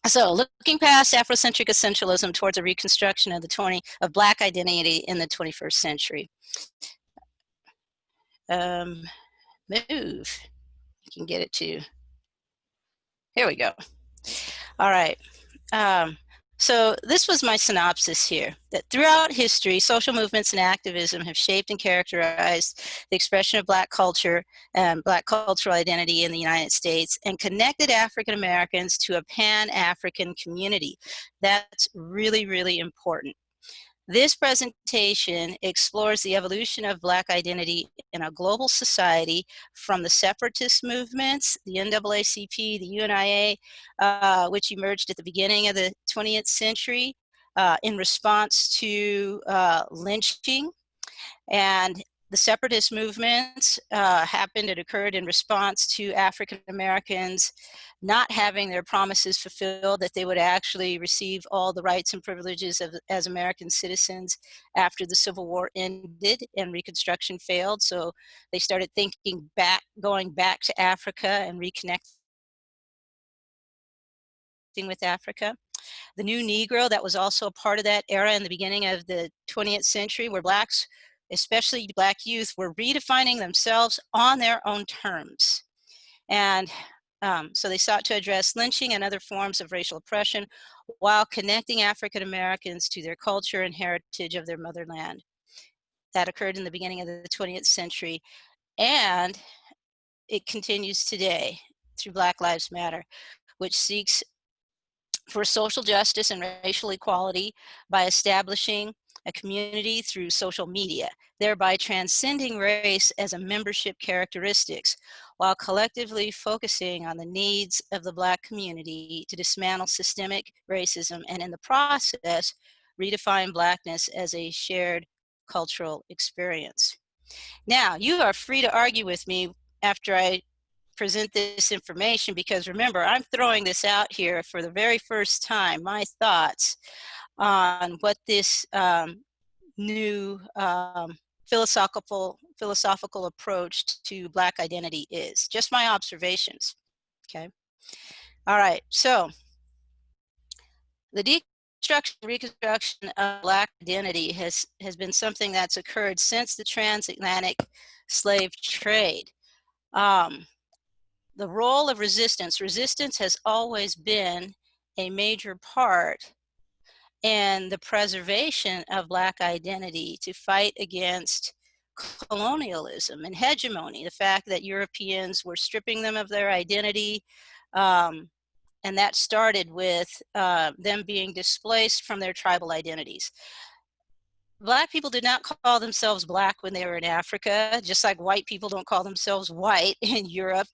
So looking past Afrocentric essentialism towards a reconstruction of Black identity in the 21st century. Move. You can get it to. Here we go. All right. So this was my synopsis here, that throughout history, social movements and activism have shaped and characterized the expression of Black culture and Black cultural identity in the United States and connected African Americans to a Pan-African community. That's really, really important. This presentation explores the evolution of Black identity in a global society from the separatist movements, the NAACP, the UNIA, which emerged at the beginning of the 20th century in response to lynching. And the separatist movements happened and occurred in response to African Americans not having their promises fulfilled, that they would actually receive all the rights and privileges as American citizens after the Civil War ended and Reconstruction failed. So they started thinking back, going back to Africa and reconnecting with Africa. The new Negro, that was also a part of that era in the beginning of the 20th century, where Blacks, especially Black youth, were redefining themselves on their own terms. And so they sought to address lynching and other forms of racial oppression while connecting African Americans to their culture and heritage of their motherland. That occurred in the beginning of the 20th century, and it continues today through Black Lives Matter, which seeks for social justice and racial equality by establishing a community through social media, thereby transcending race as a membership characteristics, while collectively focusing on the needs of the Black community to dismantle systemic racism and in the process, redefine Blackness as a shared cultural experience. Now, you are free to argue with me after I present this information, because remember, I'm throwing this out here for the very first time, my thoughts on what this new philosophical approach to Black identity is. Just my observations, okay? All right, so the deconstruction, reconstruction of Black identity has been something that's occurred since the transatlantic slave trade. The role of resistance has always been a major part in the preservation of Black identity, to fight against colonialism and hegemony, the fact that Europeans were stripping them of their identity, and that started with them being displaced from their tribal identities. Black people did not call themselves Black when they were in Africa, just like white people don't call themselves white in Europe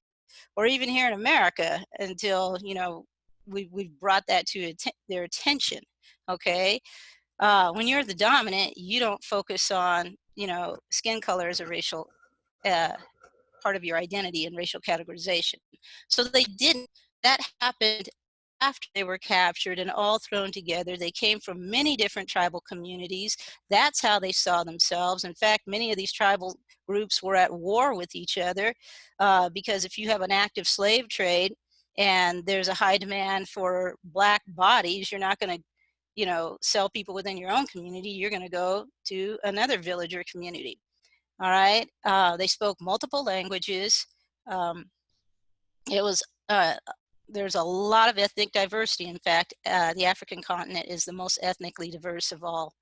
or even here in America until, you know, we've brought that to their attention, okay? When you're the dominant, you don't focus on, you know, skin color as a racial part of your identity and racial categorization. So they didn't. That happened after they were captured and all thrown together. They came from many different tribal communities. That's how they saw themselves. In fact, many of these tribal groups were at war with each other because if you have an active slave trade and there's a high demand for Black bodies, you're not going to, you know, sell people within your own community. You're going to go to another village or community. All right. They spoke multiple languages. It was there's a lot of ethnic diversity. In fact, the African continent is the most ethnically diverse of all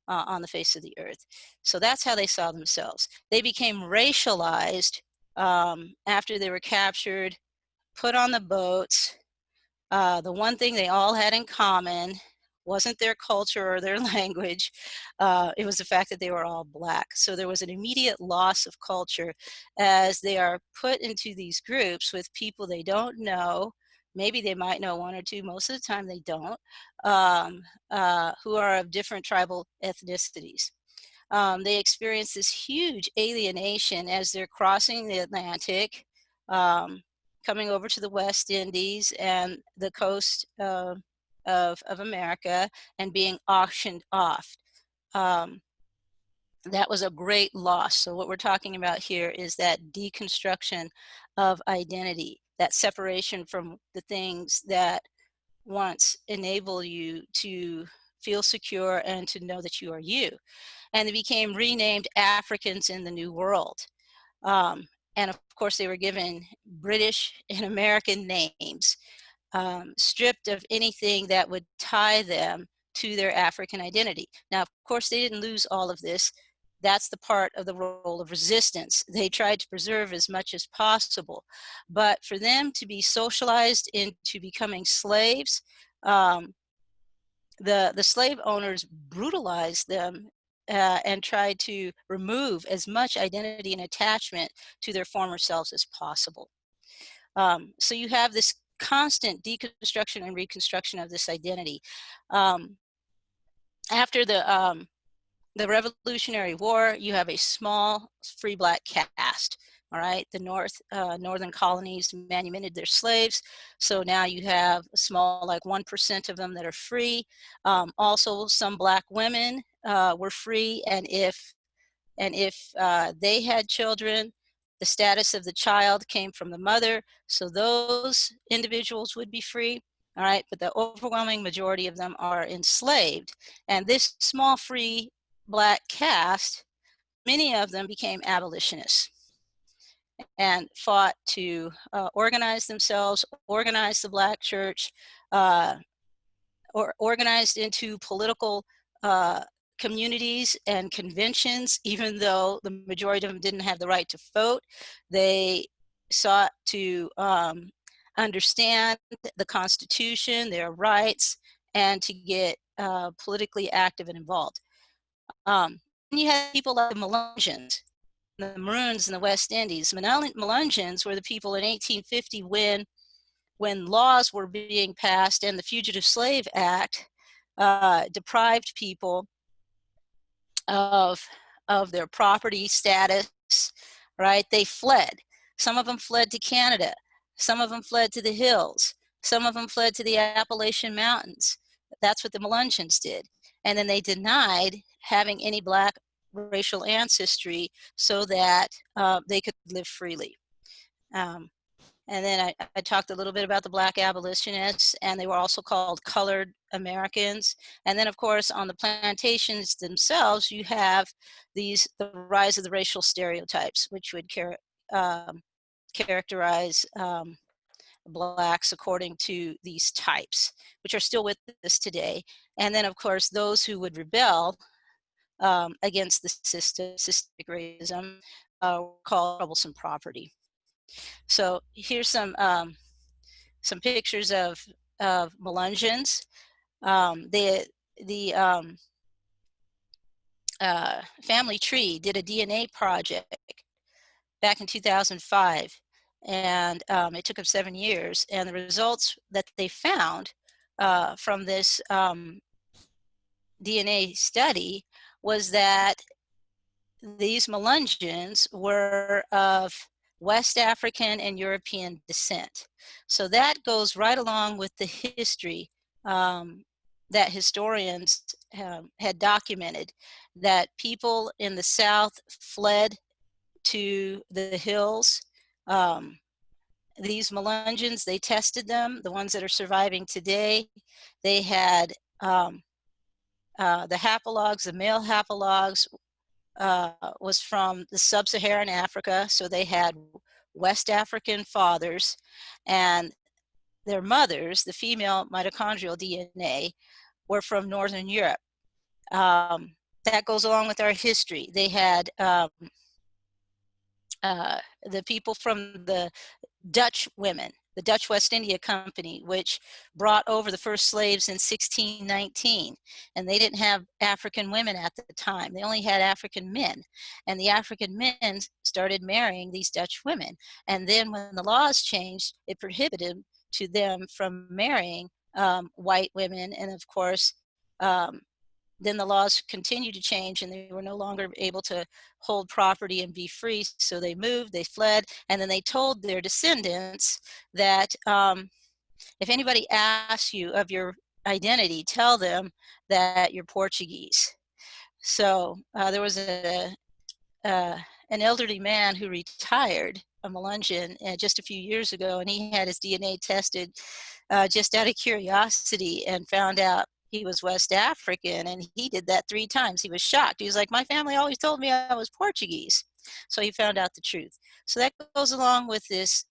on the face of the earth. So that's how they saw themselves. They became racialized after they were captured, put on the boats. The one thing they all had in common wasn't their culture or their language. It was the fact that they were all Black. So there was an immediate loss of culture as they are put into these groups with people they don't know. Maybe they might know one or two, most of the time they don't, who are of different tribal ethnicities. They experience this huge alienation as they're crossing the Atlantic, coming over to the West Indies and the coast of America and being auctioned off. That was a great loss. So what we're talking about here is that deconstruction of identity, that separation from the things that once enable you to feel secure and to know that you are you. And they became renamed Africans in the New World. And of course, they were given British and American names, stripped of anything that would tie them to their African identity. Now, of course, they didn't lose all of this. That's the part of the role of resistance. They tried to preserve as much as possible. But for them to be socialized into becoming slaves, the slave owners brutalized them and tried to remove as much identity and attachment to their former selves as possible. So you have this constant deconstruction and reconstruction of this identity. After the Revolutionary War, you have a small free black caste. All right, the northern colonies manumitted their slaves, so now you have a small, like 1% of them that are free. Also, some black women were free, and if they had children, the status of the child came from the mother, so those individuals would be free. All right, but the overwhelming majority of them are enslaved, and this small free black caste, many of them became abolitionists and fought to organize themselves, organize the black church, or organized into political communities and conventions. Even though the majority of them didn't have the right to vote, they sought to understand the Constitution, their rights, and to get politically active and involved. You had people like the Melungeons, the Maroons in the West Indies. Melungeons were the people in 1850 when laws were being passed and the Fugitive Slave Act deprived people of their property status, right? They fled. Some of them fled to Canada. Some of them fled to the hills. Some of them fled to the Appalachian Mountains. That's what the Melungeons did. And then they denied having any black racial ancestry so that they could live freely. And then I talked a little bit about the black abolitionists, and they were also called colored Americans. And then, of course, on the plantations themselves, you have the rise of the racial stereotypes, which would characterize blacks according to these types, which are still with us today. And then, of course, those who would rebel against the systemic racism were called troublesome property. So here's some pictures of Melungeons. The Family Tree did a DNA project back in 2005, and it took them 7 years. And the results that they found from this DNA study was that these Melungeons were of West African and European descent. So that goes right along with the history that historians had documented, that people in the South fled to the hills. These Melungeons, they tested them, the ones that are surviving today. They had the haplogs, the male haplogs, was from the sub-Saharan Africa, so they had West African fathers, and their mothers, the female mitochondrial DNA, were from Northern Europe. That goes along with our history. They had the people from the Dutch women, the Dutch West India Company, which brought over the first slaves in 1619. And they didn't have African women at the time. They only had African men. And the African men started marrying these Dutch women. And then when the laws changed, it prohibited to them from marrying white women. And of course, then the laws continued to change, and they were no longer able to hold property and be free. So they moved, they fled, and then they told their descendants that if anybody asks you of your identity, tell them that you're Portuguese. So there was an elderly man who retired a Melungeon just a few years ago, and he had his DNA tested just out of curiosity and found out he was West African, and he did that 3 times. He was shocked. He was like, my family always told me I was Portuguese. So he found out the truth. So that goes along with this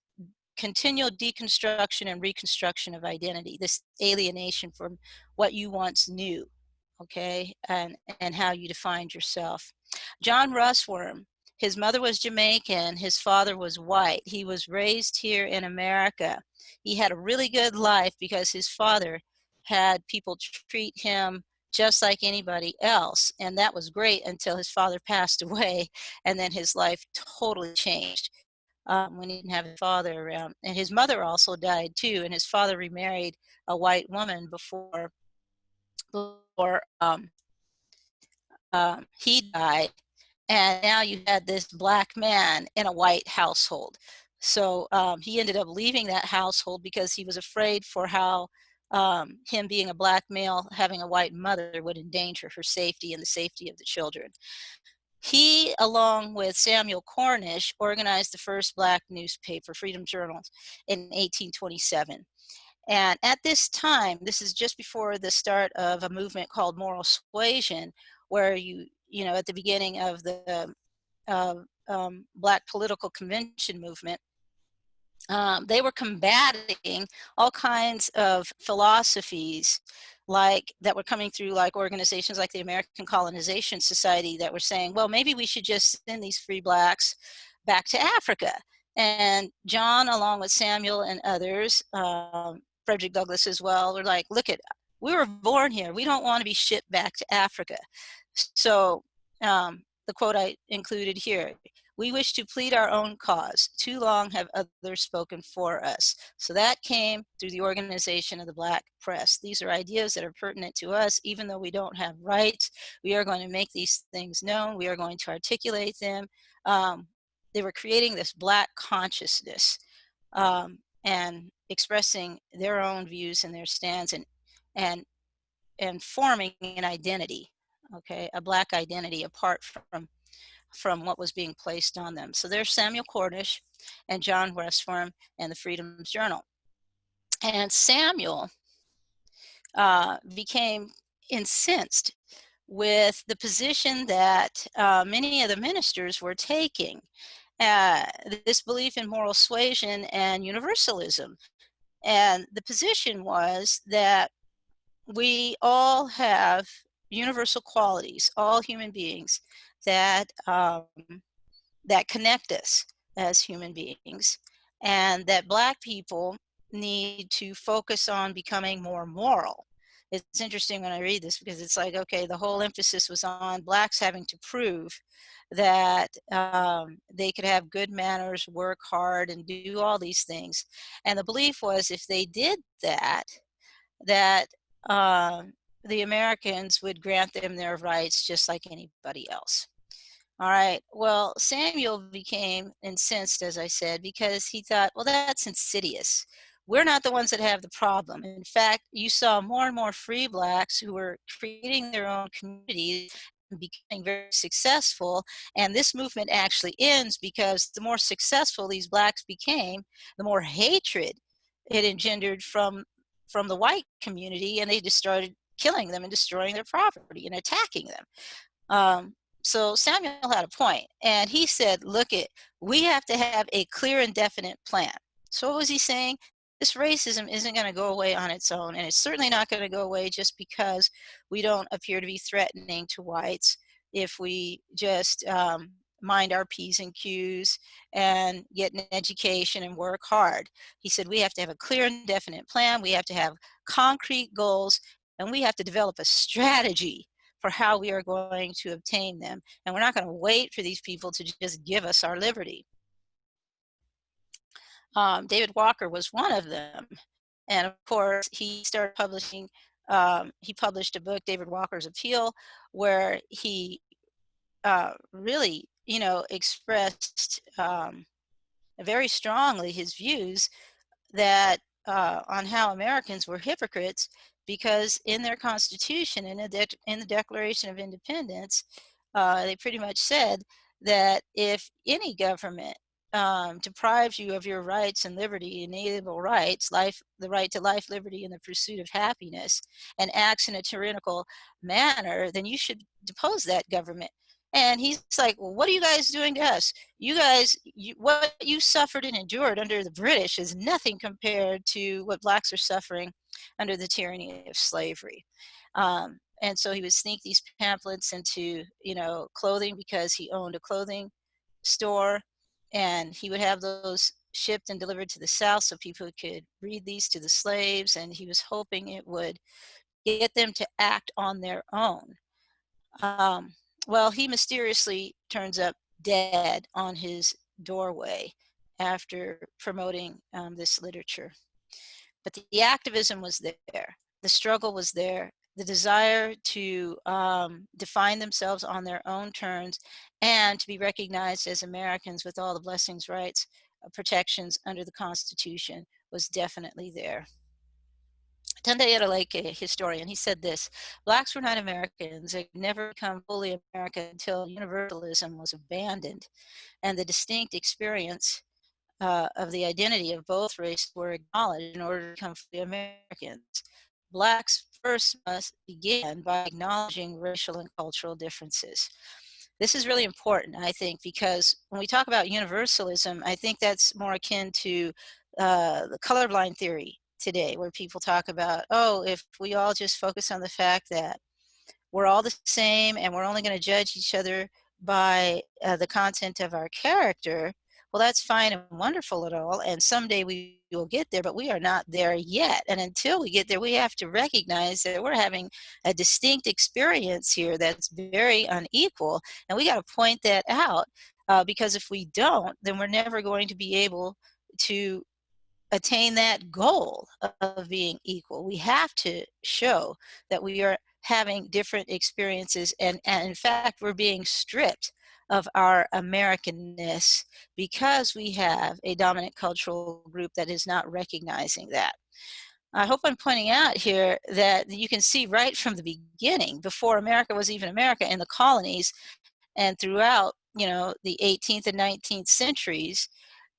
continual deconstruction and reconstruction of identity, this alienation from what you once knew, okay, and how you defined yourself. John Russwurm, his mother was Jamaican, his father was white. He was raised here in America. He had a really good life because his father had people treat him just like anybody else, and that was great until his father passed away, and then his life totally changed when he didn't have his father around. And his mother also died too, and his father remarried a white woman before he died. And now you had this black man in a white household. So he ended up leaving that household because he was afraid for how him being a black male having a white mother would endanger her safety and the safety of the children. He, along with Samuel Cornish, organized the first black newspaper, Freedom Journal, in 1827. And at this time, this is just before the start of a movement called moral suasion, where you know, at the beginning of the Black political convention movement, they were combating all kinds of philosophies like that were coming through, like organizations like the American Colonization Society that were saying, well, maybe we should just send these free blacks back to Africa. And John, along with Samuel and others, Frederick Douglass as well, were like, look at, we were born here. We don't want to be shipped back to Africa. So the quote I included here, we wish to plead our own cause. Too long have others spoken for us. So that came through the organization of the Black press. These are ideas that are pertinent to us, even though we don't have rights. We are going to make these things known. We are going to articulate them. They were creating this Black consciousness and expressing their own views and their stands and forming an identity, okay, a Black identity apart from what was being placed on them. So there's Samuel Cornish and John Russwurm and the Freedom Journal. And Samuel became incensed with the position that many of the ministers were taking, this belief in moral suasion and universalism. And the position was that we all have universal qualities, all human beings, that that connect us as human beings, and that Black people need to focus on becoming more moral. It's interesting when I read this because it's like, okay, the whole emphasis was on Blacks having to prove that they could have good manners, work hard, and do all these things. And the belief was if they did that, that the Americans would grant them their rights just like anybody else. All right. Well, Samuel became incensed, as I said, because he thought, well, that's insidious. We're not the ones that have the problem. In fact, you saw more and more free Blacks who were creating their own communities and becoming very successful. And this movement actually ends because the more successful these Blacks became, the more hatred it engendered from the white community, and they just started killing them and destroying their property and attacking them. So Samuel had a point, and he said, look, we have to have a clear and definite plan. So what was he saying? This racism isn't going to go away on its own, and it's certainly not going to go away just because we don't appear to be threatening to whites if we just mind our P's and Q's and get an education and work hard. He said we have to have a clear and definite plan. We have to have concrete goals, and we have to develop a strategy for how we are going to obtain them. And we're not going to wait for these people to just give us our liberty. David Walker was one of them. And of course, he started publishing, he published a book, David Walker's Appeal, where he really, you know, expressed very strongly his views that on how Americans were hypocrites, because in their Constitution, in the Declaration of Independence, they pretty much said that if any government deprives you of your rights and liberty, inalienable rights, life, the right to life, liberty, and the pursuit of happiness, and acts in a tyrannical manner, then you should depose that government. And he's like, well, what are you guys doing to us? You guys, what you suffered and endured under the British is nothing compared to what blacks are suffering under the tyranny of slavery. And so he would sneak these pamphlets into, clothing, because he owned a clothing store, and he would have those shipped and delivered to the South so people could read these to the slaves, and he was hoping it would get them to act on their own. Um, well, he mysteriously turns up dead on his doorway after promoting this literature. But the activism was there, the struggle was there, the desire to define themselves on their own terms and to be recognized as Americans with all the blessings, rights, protections under the Constitution was definitely there. Tunde Adeleke, a historian, he said this: blacks were not Americans. They could never become fully American until universalism was abandoned and the distinct experience of the identity of both races were acknowledged in order to become fully Americans. Blacks first must begin by acknowledging racial and cultural differences. This is really important, I think, because when we talk about universalism, I think that's more akin to the colorblind theory today, where people talk about, oh, if we all just focus on the fact that we're all the same and we're only going to judge each other by the content of our character, well, that's fine and wonderful at all, and someday we will get there, but we are not there yet. And until we get there, we have to recognize that we're having a distinct experience here that's very unequal, and we got to point that out, because if we don't, then we're never going to be able to attain that goal of being equal. We have to show that we are having different experiences, and in fact, we're being stripped of our Americanness because we have a dominant cultural group that is not recognizing that. I hope I'm pointing out here that you can see right from the beginning, before America was even America, in the colonies and throughout, the 18th and 19th centuries,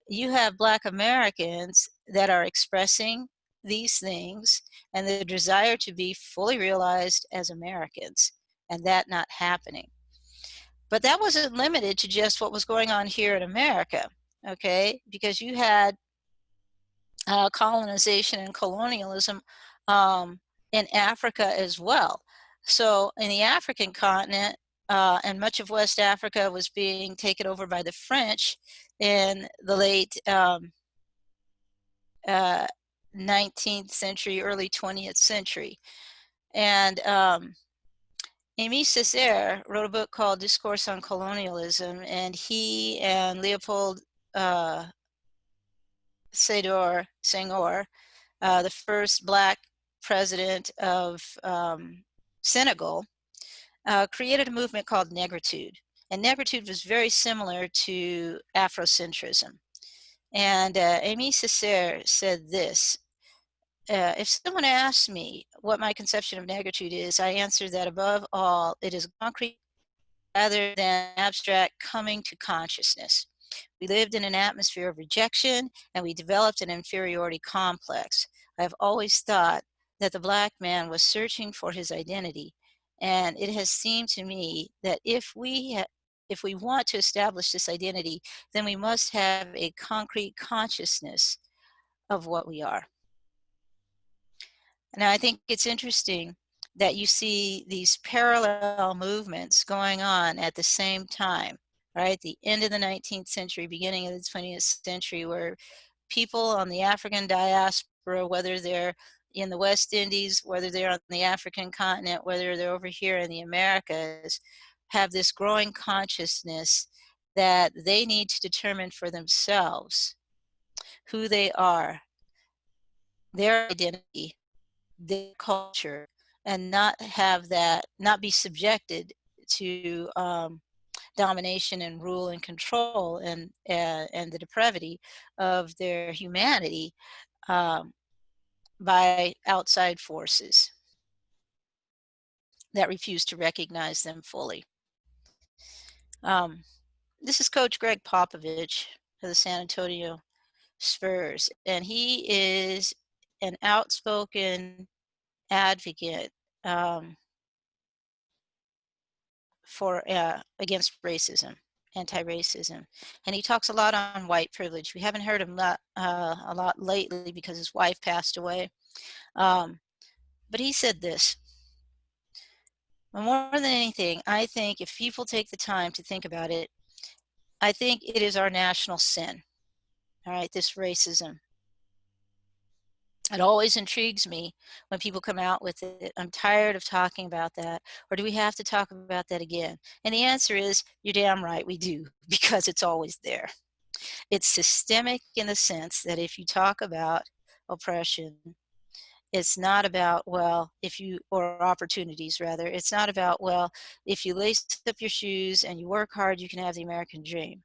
you have Black Americans that are expressing these things and the desire to be fully realized as Americans, and that not happening. But that wasn't limited to just what was going on here in America, okay? Because you had colonization and colonialism in Africa as well. So in the African continent, and much of West Africa was being taken over by the French in the late 19th century, early 20th century. And Aimé Césaire wrote a book called Discourse on Colonialism, and he and Leopold Senghor, the first Black president of Senegal, created a movement called negritude. And negritude was very similar to Afrocentrism. And Aimé Césaire said this: if someone asks me what my conception of negritude is, I answer that above all, it is concrete rather than abstract coming to consciousness. We lived in an atmosphere of rejection, and we developed an inferiority complex. I have always thought that the Black man was searching for his identity, and it has seemed to me that if we want to establish this identity, then we must have a concrete consciousness of what we are. Now, I think it's interesting that you see these parallel movements going on at the same time, right? The end of the 19th century, beginning of the 20th century, where people on the African diaspora, whether they're in the West Indies, whether they're on the African continent, whether they're over here in the Americas, have this growing consciousness that they need to determine for themselves who they are, their identity, their culture, and not be subjected to domination and rule and control and the depravity of their humanity by outside forces that refuse to recognize them fully. This is Coach Greg Popovich. for the San Antonio Spurs, and he is an outspoken advocate for against racism, anti-racism, and he talks a lot on white privilege. We haven't heard him a lot lately because his wife passed away, but he said this: more than anything, I think if people take the time to think about it, I think it is our national sin. All right, this racism. It always intrigues me when people come out with it. I'm tired of talking about that. Or do we have to talk about that again? And the answer is, you're damn right we do, because it's always there. It's systemic in the sense that if you talk about oppression, it's not about, well, if you, or opportunities rather, it's not about, well, if you lace up your shoes and you work hard, you can have the American dream.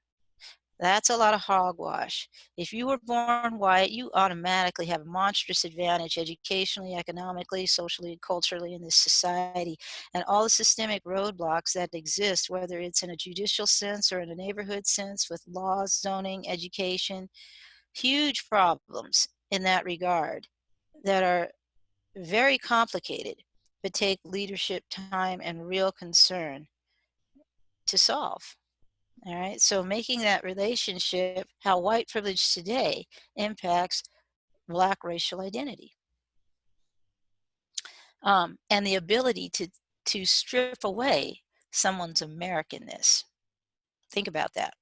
That's a lot of hogwash. If you were born white, you automatically have a monstrous advantage educationally, economically, socially, and culturally in this society. And all the systemic roadblocks that exist, whether it's in a judicial sense or in a neighborhood sense with laws, zoning, education, huge problems in that regard that are very complicated, but take leadership, time, and real concern to solve. All right, so making that relationship, how white privilege today impacts Black racial identity, and the ability to strip away someone's Americanness. Think about that.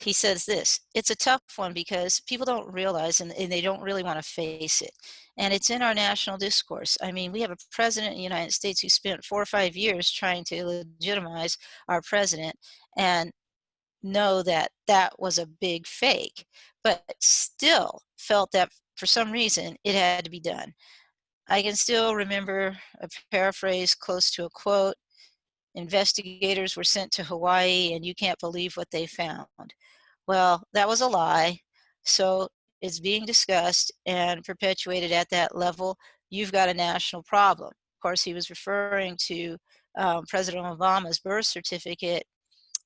He says this: it's a tough one because people don't realize and they don't really want to face it. And it's in our national discourse. I mean, we have a president in the United States who spent 4 or 5 years trying to legitimize our president and know that that was a big fake, but still felt that for some reason it had to be done. I can still remember a paraphrase close to a quote: investigators were sent to Hawaii and you can't believe what they found. Well, that was a lie. So it's being discussed and perpetuated at that level. You've got a national problem. Of course, he was referring to President Obama's birth certificate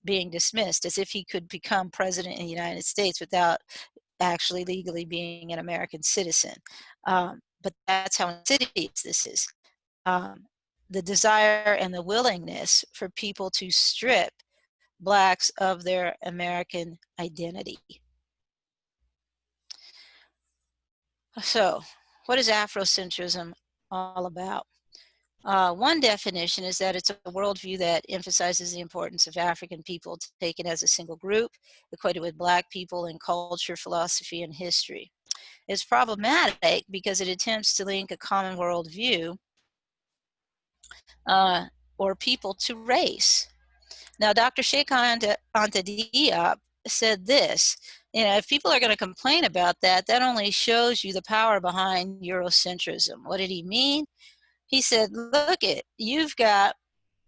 being dismissed, as if he could become president in the United States without actually legally being an American citizen. But that's how insidious this is. The desire and the willingness for people to strip Blacks of their American identity. So, what is Afrocentrism all about? One definition is that it's a worldview that emphasizes the importance of African people taken as a single group, equated with Black people in culture, philosophy, and history. It's problematic because it attempts to link a common worldview or people to race. Now, Dr. Sheikh Anta Diop said this: if people are going to complain about that, that only shows you the power behind Eurocentrism. What did he mean? He said, look you've got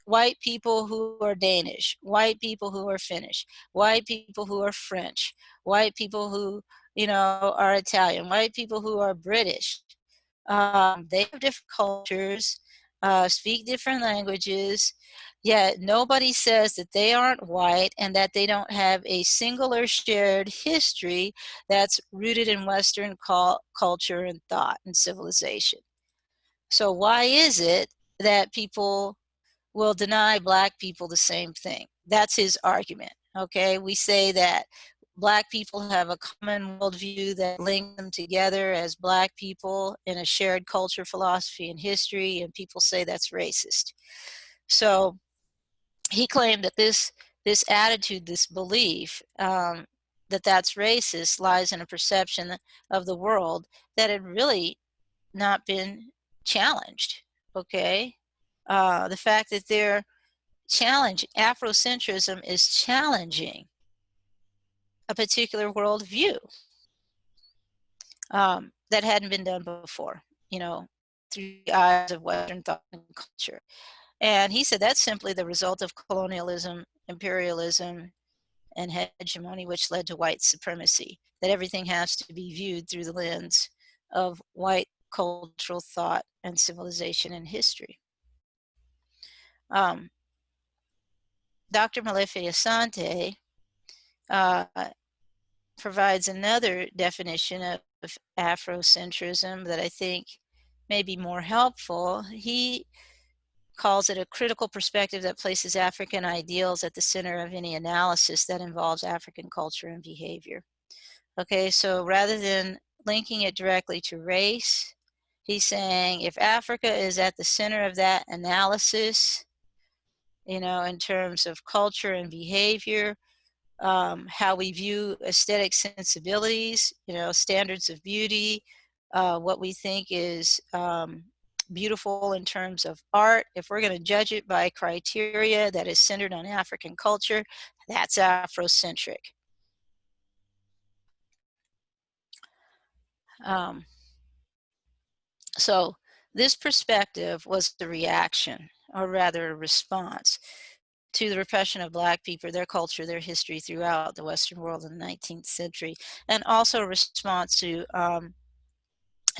white people who are Danish, white people who are Finnish, white people who are French, white people who, are Italian, white people who are British. They have different cultures, speak different languages, yet nobody says that they aren't white and that they don't have a singular shared history that's rooted in Western culture and thought and civilization. So why is it that people will deny Black people the same thing? That's his argument. Okay, we say that Black people have a common worldview that links them together as Black people in a shared culture, philosophy, and history, and people say that's racist. So he claimed that this attitude, this belief that that's racist, lies in a perception of the world that had really not been challenged. Okay, the fact that they're Afrocentrism is challenging a particular worldview that hadn't been done before, through the eyes of Western thought and culture. And he said that's simply the result of colonialism, imperialism, and hegemony, which led to white supremacy, that everything has to be viewed through the lens of white cultural thought and civilization and history. Dr. Malefi Asante provides another definition of Afrocentrism that I think may be more helpful. He calls it a critical perspective that places African ideals at the center of any analysis that involves African culture and behavior. Okay, so rather than linking it directly to race, he's saying if Africa is at the center of that analysis, you know, in terms of culture and behavior, how we view aesthetic sensibilities, you know, standards of beauty, what we think is beautiful in terms of art. If we're going to judge it by criteria that is centered on African culture, that's Afrocentric. So this perspective was the reaction, or rather a response, to the repression of Black people, their culture, their history throughout the Western world in the 19th century, and also a response to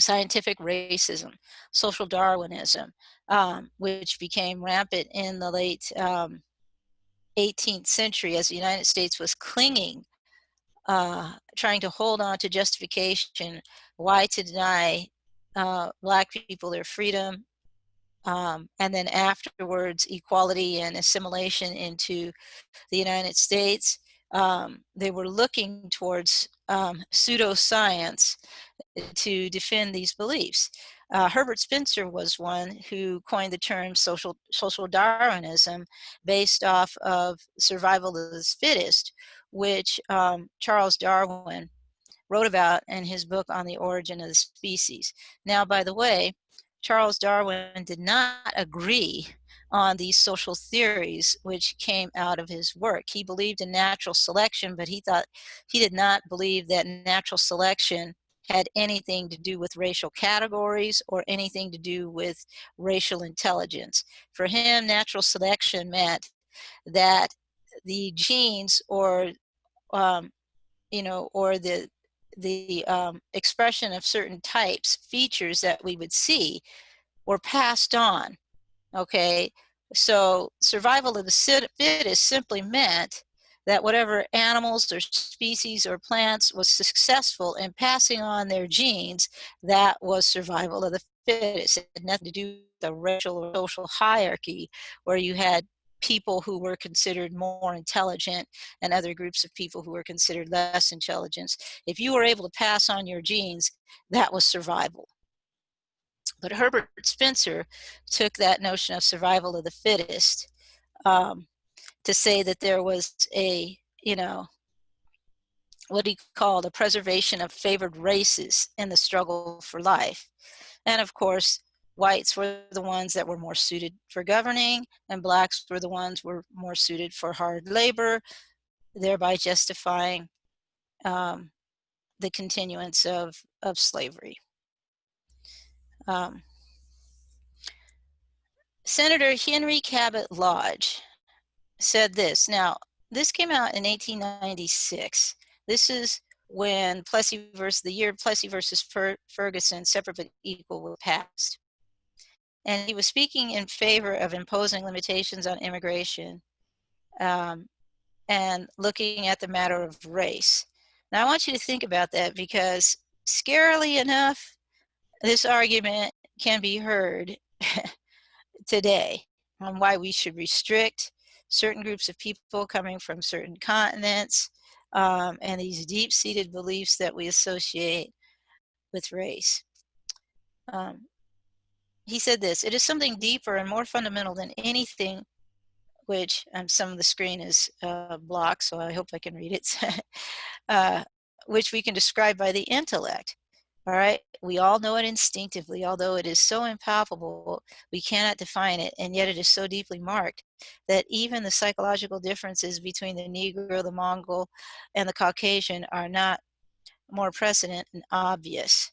scientific racism, social Darwinism, which became rampant in the late 18th century as the United States was clinging, trying to hold on to justification why to deny Black people their freedom, and then afterwards equality and assimilation into the United States. They were looking towards pseudoscience to defend these beliefs. Herbert Spencer was one who coined the term social Darwinism based off of survival of the fittest, which Charles Darwin wrote about in his book on the origin of the species. Now, by the way, Charles Darwin did not agree on these social theories which came out of his work. He believed in natural selection, but he did not believe that natural selection had anything to do with racial categories or anything to do with racial intelligence. For him, natural selection meant that the genes or you know, or the expression of certain types, features that we would see were passed on, okay? So survival of the fittest simply meant that whatever animals or species or plants was successful in passing on their genes, that was survival of the fittest. It had nothing to do with the racial or social hierarchy where you had people who were considered more intelligent and other groups of people who were considered less intelligent. If you were able to pass on your genes, that was survival. But Herbert Spencer took that notion of survival of the fittest to say that there was a, you know, what he called a preservation of favored races in the struggle for life. And of course, whites were the ones that were more suited for governing, and blacks were the ones who were more suited for hard labor, thereby justifying the continuance of slavery. Senator Henry Cabot Lodge said this. Now, this came out in 1896. This is when the year Plessy versus Ferguson, separate but equal, was passed. And he was speaking in favor of imposing limitations on immigration and looking at the matter of race. Now, I want you to think about that because, scarily enough, this argument can be heard today on why we should restrict certain groups of people coming from certain continents and these deep-seated beliefs that we associate with race. He said this: "It is something deeper and more fundamental than anything," which some of the screen is blocked, so I hope I can read it, "which we can describe by the intellect." All right, we all know it instinctively, although it is so impalpable, we cannot define it, and yet it is so deeply marked that even the psychological differences between the Negro, the Mongol, and the Caucasian are not more prescient and obvious.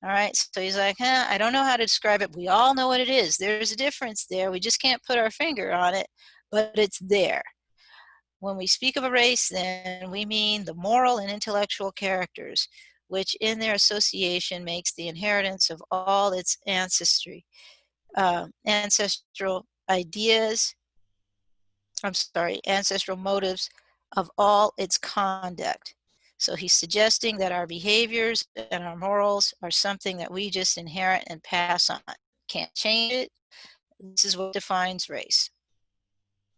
All right, so he's like, I don't know how to describe it. We all know what it is. There's a difference there. We just can't put our finger on it, but it's there. When we speak of a race, then we mean the moral and intellectual characters, which in their association makes the inheritance of all its ancestral ideas, ancestral motives of all its conduct. So he's suggesting that our behaviors and our morals are something that we just inherit and pass on. Can't change it. This is what defines race.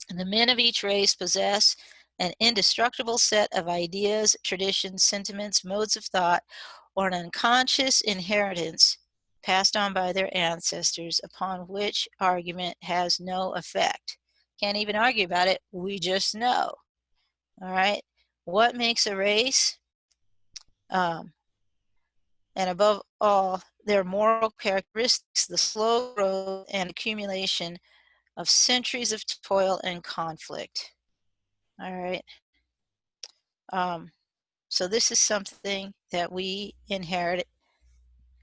And the men of each race possess an indestructible set of ideas, traditions, sentiments, modes of thought, or an unconscious inheritance passed on by their ancestors upon which argument has no effect. Can't even argue about it. We just know. All right. What makes a race? And above all, their moral characteristics, the slow growth and accumulation of centuries of toil and conflict. All right. So this is something that we inherit,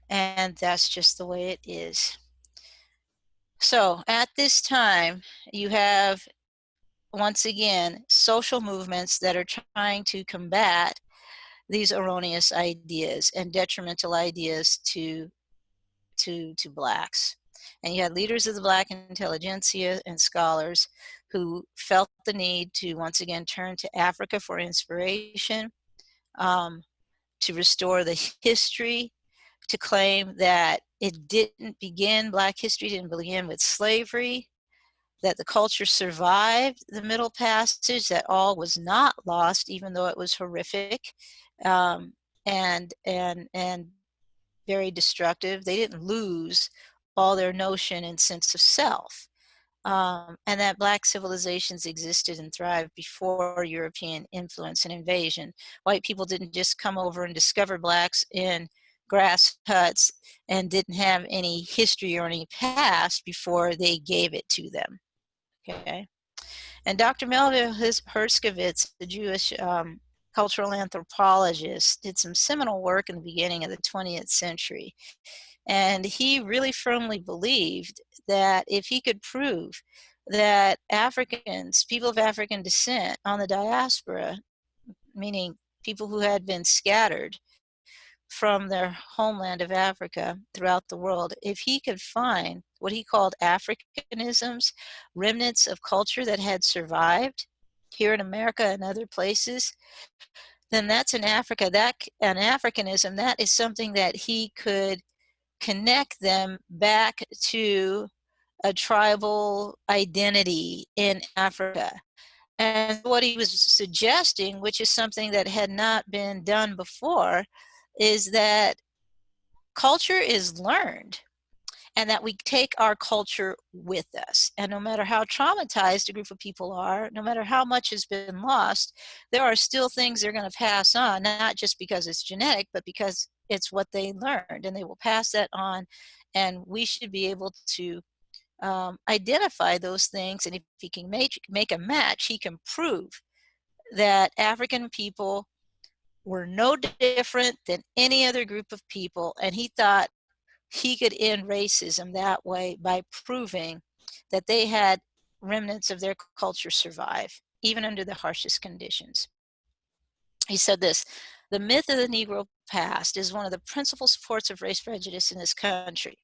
and that's just the way it is. So at this time, you have, once again, social movements that are trying to combat these erroneous ideas and detrimental ideas to blacks. And you had leaders of the black intelligentsia and scholars who felt the need to once again turn to Africa for inspiration, to restore the history, to claim that it didn't begin, black history didn't begin with slavery, that the culture survived the Middle Passage, that all was not lost, even though it was horrific and very destructive. They didn't lose all their notion and sense of self. And that black civilizations existed and thrived before European influence and invasion. White people didn't just come over and discover blacks in grass huts and didn't have any history or any past before they gave it to them. Okay. And Dr. Melville Herskovits, the Jewish cultural anthropologist, did some seminal work in the beginning of the 20th century. And he really firmly believed that if he could prove that Africans, people of African descent on the diaspora, meaning people who had been scattered from their homeland of Africa throughout the world, if he could find what he called Africanisms, remnants of culture that had survived here in America and other places, then that's an Africa, that an Africanism, that is something that he could connect them back to a tribal identity in Africa. And what he was suggesting, which is something that had not been done before, is that culture is learned and that we take our culture with us. And no matter how traumatized a group of people are, no matter how much has been lost, there are still things they're going to pass on, not just because it's genetic, but because it's what they learned, and they will pass that on. And we should be able to identify those things. And if he can make a match, he can prove that African people were no different than any other group of people. And he thought he could end racism that way by proving that they had remnants of their culture survive, even under the harshest conditions. He said this: the myth of the Negro past is one of the principal supports of race prejudice in this country.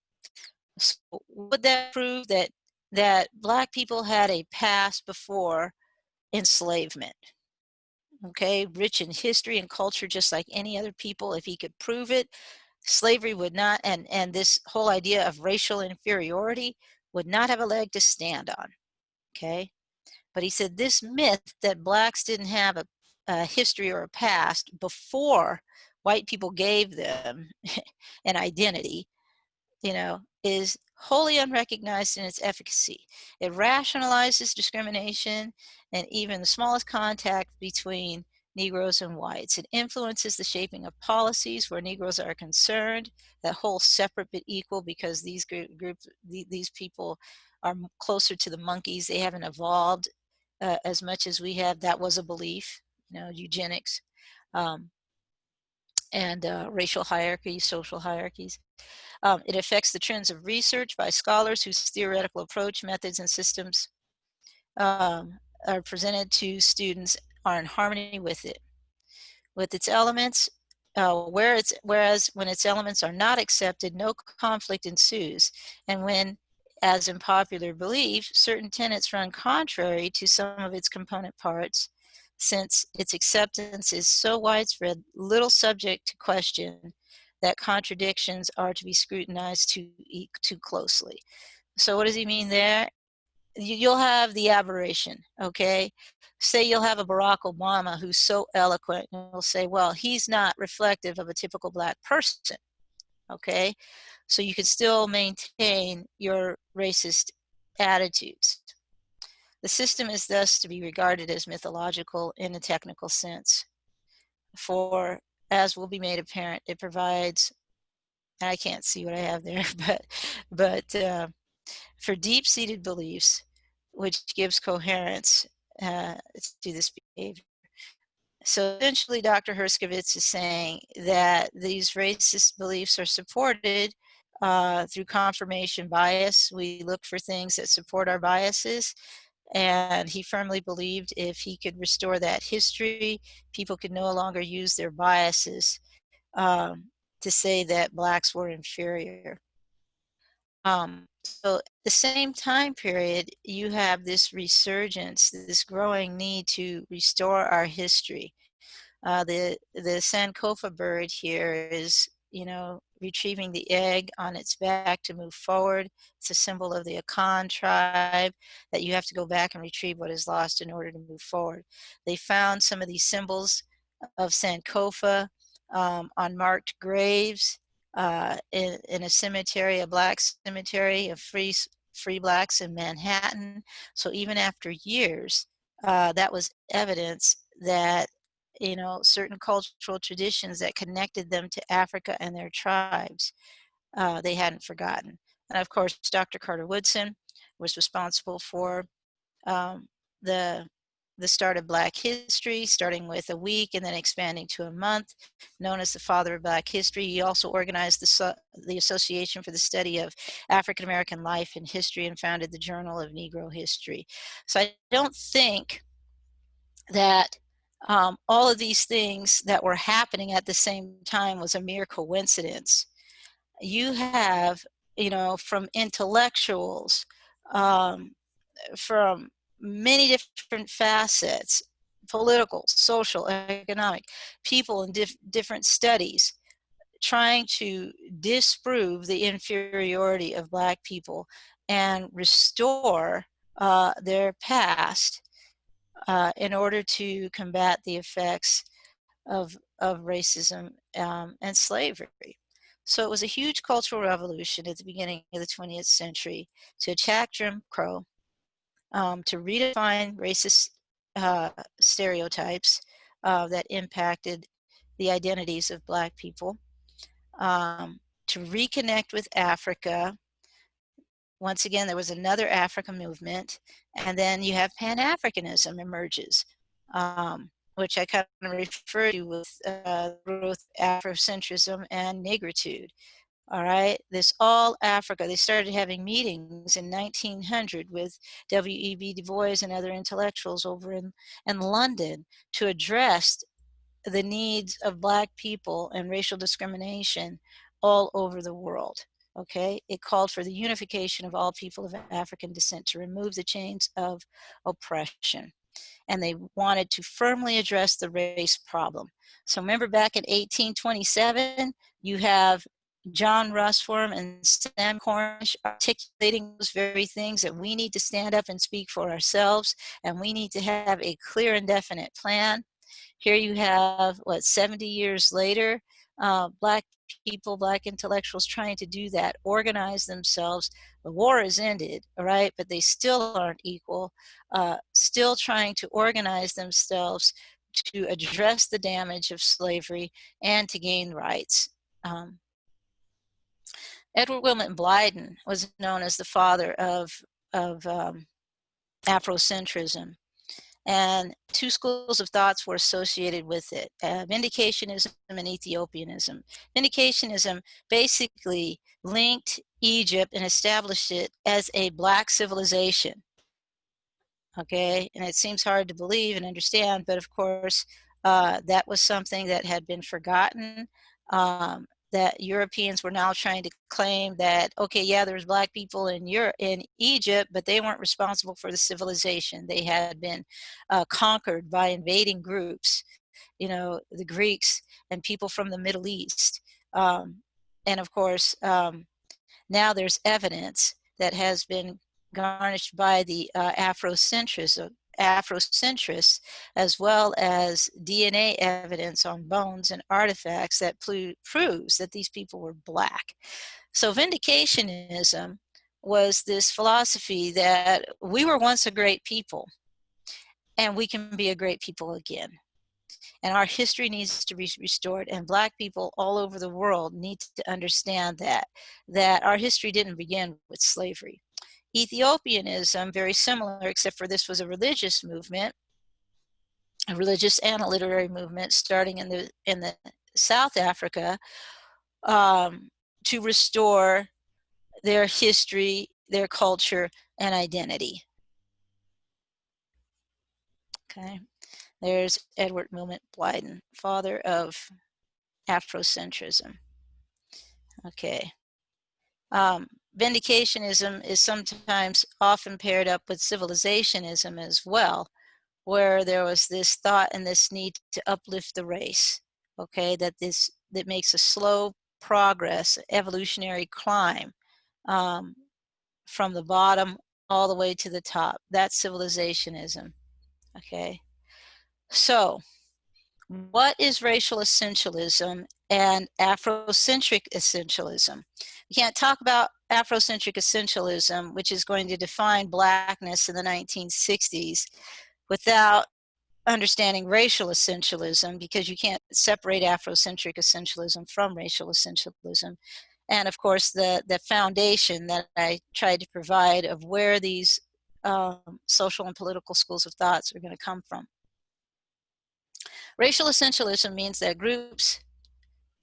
So would that prove that Black people had a past before enslavement? Okay, rich in history and culture, just like any other people. If he could prove it, slavery would not, and this whole idea of racial inferiority would not have a leg to stand on. Okay, but he said this myth that Blacks didn't have a history or a past before white people gave them an identity, is wholly unrecognized in its efficacy. It rationalizes discrimination and even the smallest contact between Negroes and whites. It influences the shaping of policies where Negroes are concerned, that whole separate but equal, because these these people are closer to the monkeys. They haven't evolved as much as we have. That was a belief, eugenics, and racial hierarchies, social hierarchies. It affects the trends of research by scholars whose theoretical approach, methods, and systems are presented to students are in harmony with it, with its elements. Whereas when its elements are not accepted, no conflict ensues. And when, as in popular belief, certain tenets run contrary to some of its component parts, since its acceptance is so widespread, little subject to question, that contradictions are to be scrutinized too closely. So what does he mean there? You'll have the aberration, okay? Say you'll have a Barack Obama who's so eloquent, and will say, well, he's not reflective of a typical Black person, okay? So you can still maintain your racist attitudes. The system is thus to be regarded as mythological in a technical sense. For, as will be made apparent, it provides, I can't see what I have there, but for deep-seated beliefs, which gives coherence to this behavior. So essentially, Dr. Herskovitz is saying that these racist beliefs are supported through confirmation bias. We look for things that support our biases, and he firmly believed if he could restore that history, people could no longer use their biases to say that Blacks were inferior. So at the same time period, you have this resurgence, this growing need to restore our history. The Sankofa bird here is, retrieving the egg on its back to move forward. It's a symbol of the Akan tribe, that you have to go back and retrieve what is lost in order to move forward. They found some of these symbols of Sankofa on marked graves in a cemetery, a Black cemetery of free Blacks in Manhattan. So even after years, that was evidence that certain cultural traditions that connected them to Africa and their tribes, they hadn't forgotten. And of course, Dr. Carter Woodson was responsible for um, the start of Black history, starting with a week and then expanding to a month, known as the father of Black history. He also organized the Association for the Study of African American Life and History and founded the Journal of Negro History. So I don't think that all of these things that were happening at the same time was a mere coincidence. You have, from intellectuals, from many different facets, political, social, economic, people in different studies, trying to disprove the inferiority of Black people and restore their past in order to combat the effects of racism and slavery. So it was a huge cultural revolution at the beginning of the 20th century to attack Jim Crow, to redefine racist stereotypes that impacted the identities of Black people, to reconnect with Africa. Once again, there was another Africa movement, and then you have Pan-africanism emerges, which I kind of refer to with growth, Afrocentrism, and negritude. All right, this all Africa. They started having meetings in 1900 with W.E.B. Du Bois and other intellectuals over in London to address the needs of Black people and racial discrimination all over the world. Okay, it called for the unification of all people of African descent to remove the chains of oppression. And they wanted to firmly address the race problem. So remember back in 1827, you have John Russwurm and Sam Cornish articulating those very things, that we need to stand up and speak for ourselves, and we need to have a clear and definite plan. Here you have, 70 years later, Black people, Black intellectuals trying to do that, organize themselves. The war is ended, all right, but they still aren't equal, still trying to organize themselves to address the damage of slavery and to gain rights. Edward Wilmot Blyden was known as the father of Afrocentrism. And two schools of thoughts were associated with it, Vindicationism and Ethiopianism. Vindicationism basically linked Egypt and established it as a Black civilization. Okay, and it seems hard to believe and understand, but of course, that was something that had been forgotten. that Europeans were now trying to claim that, okay, yeah, there's black people in Egypt, but they weren't responsible for the civilization. They had been conquered by invading groups, the Greeks and people from the Middle East. And of course, now there's evidence that has been garnished by the Afrocentrists, as well as DNA evidence on bones and artifacts that proves that these people were black. So vindicationism was this philosophy that we were once a great people and we can be a great people again. And our history needs to be restored, and black people all over the world need to understand that our history didn't begin with slavery. Ethiopianism, very similar, except for this was a religious movement, a religious and a literary movement starting in the South Africa, to restore their history, their culture, and identity. Okay, there's Edward Milman Blyden, father of Afrocentrism. Okay. Vindicationism is sometimes often paired up with civilizationism as well, where there was this thought and this need to uplift the race, okay, that makes a slow progress, evolutionary climb, from the bottom all the way to the top. That's civilizationism, okay? So, what is racial essentialism and Afrocentric essentialism? We can't talk about Afrocentric essentialism, which is going to define blackness in the 1960s, without understanding racial essentialism, because you can't separate Afrocentric essentialism from racial essentialism. And of course, the foundation that I tried to provide of where these social and political schools of thoughts are going to come from. Racial essentialism means that groups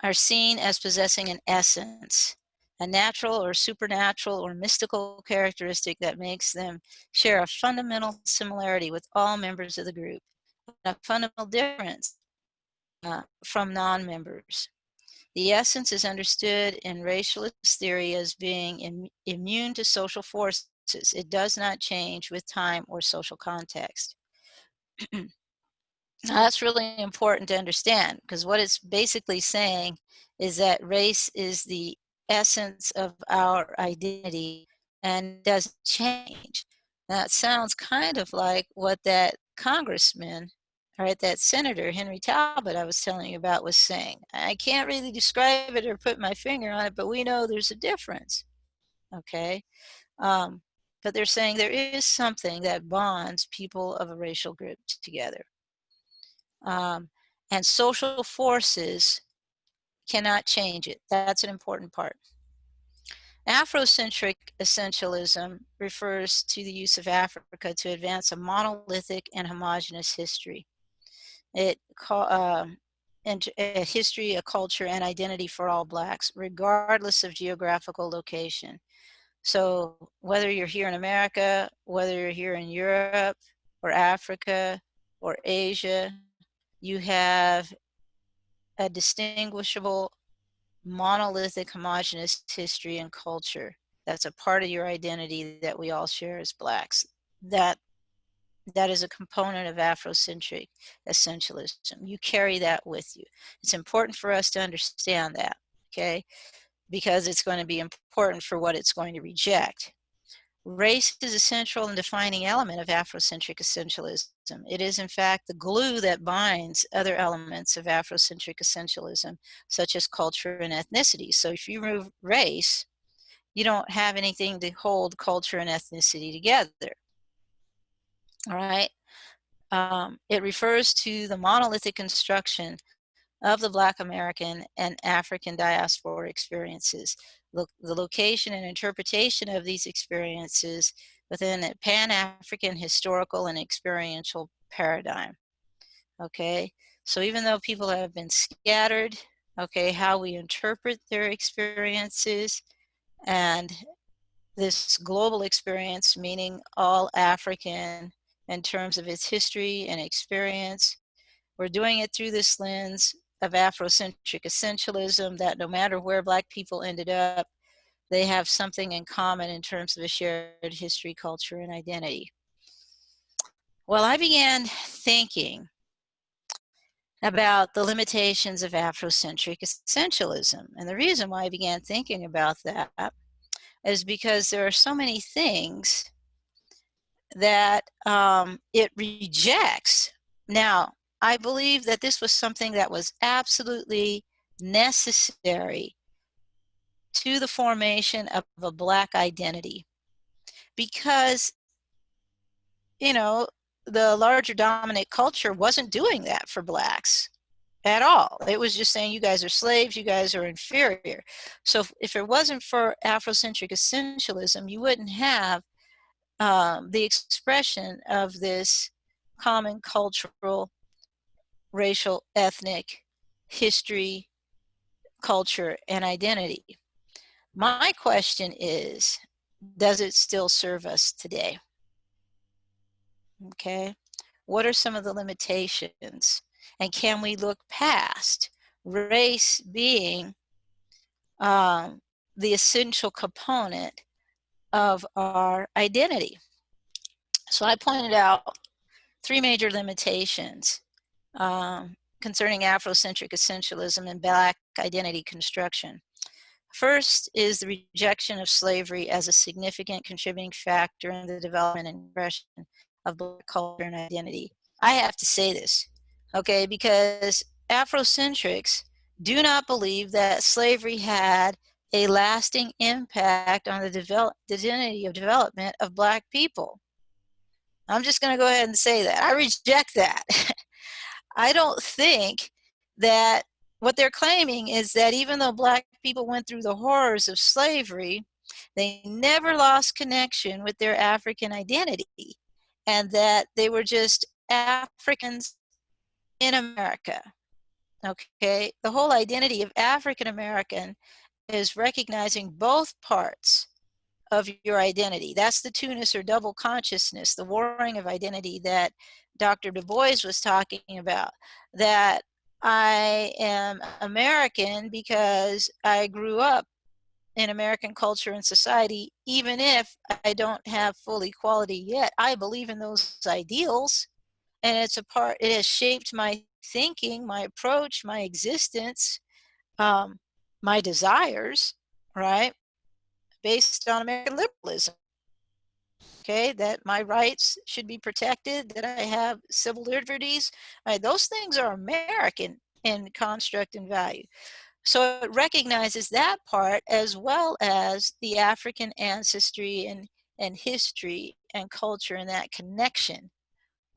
are seen as possessing an essence, a natural or supernatural or mystical characteristic that makes them share a fundamental similarity with all members of the group, a fundamental difference from non-members. The essence is understood in racialist theory as being immune to social forces. It does not change with time or social context. Now, that's really important to understand, because what it's basically saying is that race is the essence of our identity and doesn't change. That sounds kind of like what that congressman, right, that Senator Henry Talbot I was telling you about was saying. I can't really describe it or put my finger on it, but we know there's a difference, okay? But they're saying there is something that bonds people of a racial group together. And social forces cannot change it. That's an important part. Afrocentric essentialism refers to the use of Africa to advance a monolithic and homogeneous history. A history, a culture, and identity for all Blacks, regardless of geographical location. So whether you're here in America, whether you're here in Europe or Africa or Asia, you have a distinguishable, monolithic, homogeneous history and culture. That's a part of your identity that we all share as Blacks. That is a component of Afrocentric essentialism. You carry that with you. It's important for us to understand that, okay? Because it's going to be important for what it's going to reject. Race is a central and defining element of Afrocentric essentialism. It is, in fact, the glue that binds other elements of Afrocentric essentialism, such as culture and ethnicity. So if you remove race, you don't have anything to hold culture and ethnicity together. All right? It refers to the monolithic construction of the Black American and African diaspora experiences, the location and interpretation of these experiences within a Pan-African historical and experiential paradigm, okay? So even though people have been scattered, okay, how we interpret their experiences, and this global experience, meaning all African in terms of its history and experience, we're doing it through this lens of Afrocentric essentialism, that no matter where Black people ended up, they have something in common in terms of a shared history, culture, and identity. Well, I began thinking about the limitations of Afrocentric essentialism. And the reason why I began thinking about that is because there are so many things that it rejects. Now, I believe that this was something that was absolutely necessary to the formation of a Black identity because, you know, the larger dominant culture wasn't doing that for Blacks at all. It was just saying, you guys are slaves, you guys are inferior. So if it wasn't for Afrocentric essentialism, you wouldn't have the expression of this common cultural, racial, ethnic history, culture, and identity. My question is, does it still serve us today? Okay. What are some of the limitations? And can we look past race being the essential component of our identity? So I pointed out three major limitations concerning Afrocentric essentialism and Black identity construction. First is the rejection of slavery as a significant contributing factor in the development and progression of Black culture and identity. I have to say this, okay, because Afrocentrics do not believe that slavery had a lasting impact on the identity of development of Black people. I'm just going to go ahead and say that. I reject that. I don't think that what they're claiming is that even though Black people went through the horrors of slavery, they never lost connection with their African identity, and that they were just Africans in America. Okay? The whole identity of African American is recognizing both parts of your identity. That's the two-ness or double consciousness, the warring of identity that Dr. Du Bois was talking about, that I am American because I grew up in American culture and society, even if I don't have full equality yet. I believe in those ideals, and it has shaped my thinking, my approach, my existence, my desires, right? Based on American liberalism. Okay, that my rights should be protected, that I have civil liberties. Those things are American in construct and value. So it recognizes that part as well as the African ancestry and history and culture and that connection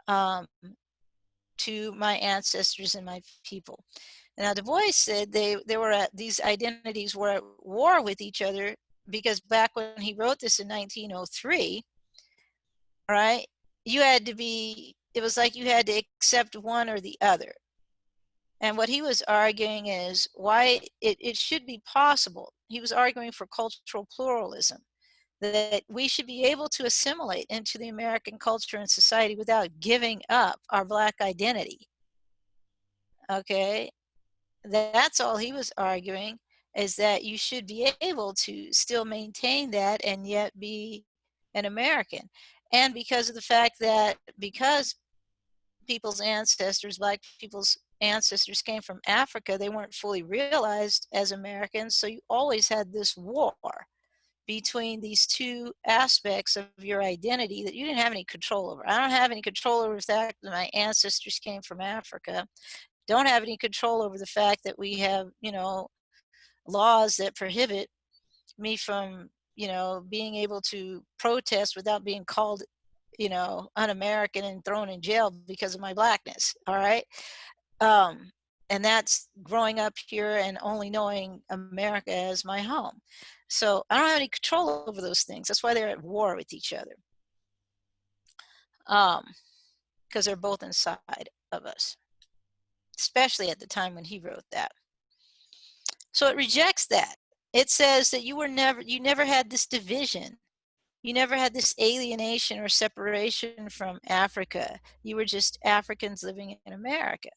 um, to my ancestors and my people. Now, Du Bois said these identities were at war with each other because back when he wrote this in 1903, right, it was like you had to accept one or the other. And what he was arguing is why it should be possible. He was arguing for cultural pluralism, that we should be able to assimilate into the American culture and society without giving up our Black identity. Okay, that's all he was arguing, is that you should be able to still maintain that and yet be an American. And because of the fact that because Black people's ancestors came from Africa, they weren't fully realized as Americans. So you always had this war between these two aspects of your identity that you didn't have any control over. I don't have any control over the fact that my ancestors came from Africa. Don't have any control over the fact that we have, laws that prohibit me from, being able to protest without being called, un-American and thrown in jail because of my Blackness. All right. And that's growing up here and only knowing America as my home. So I don't have any control over those things. That's why they're at war with each other. Because they're both inside of us, especially at the time when he wrote that. So it rejects that. It says that you never had this division. You never had this alienation or separation from Africa. You were just Africans living in America.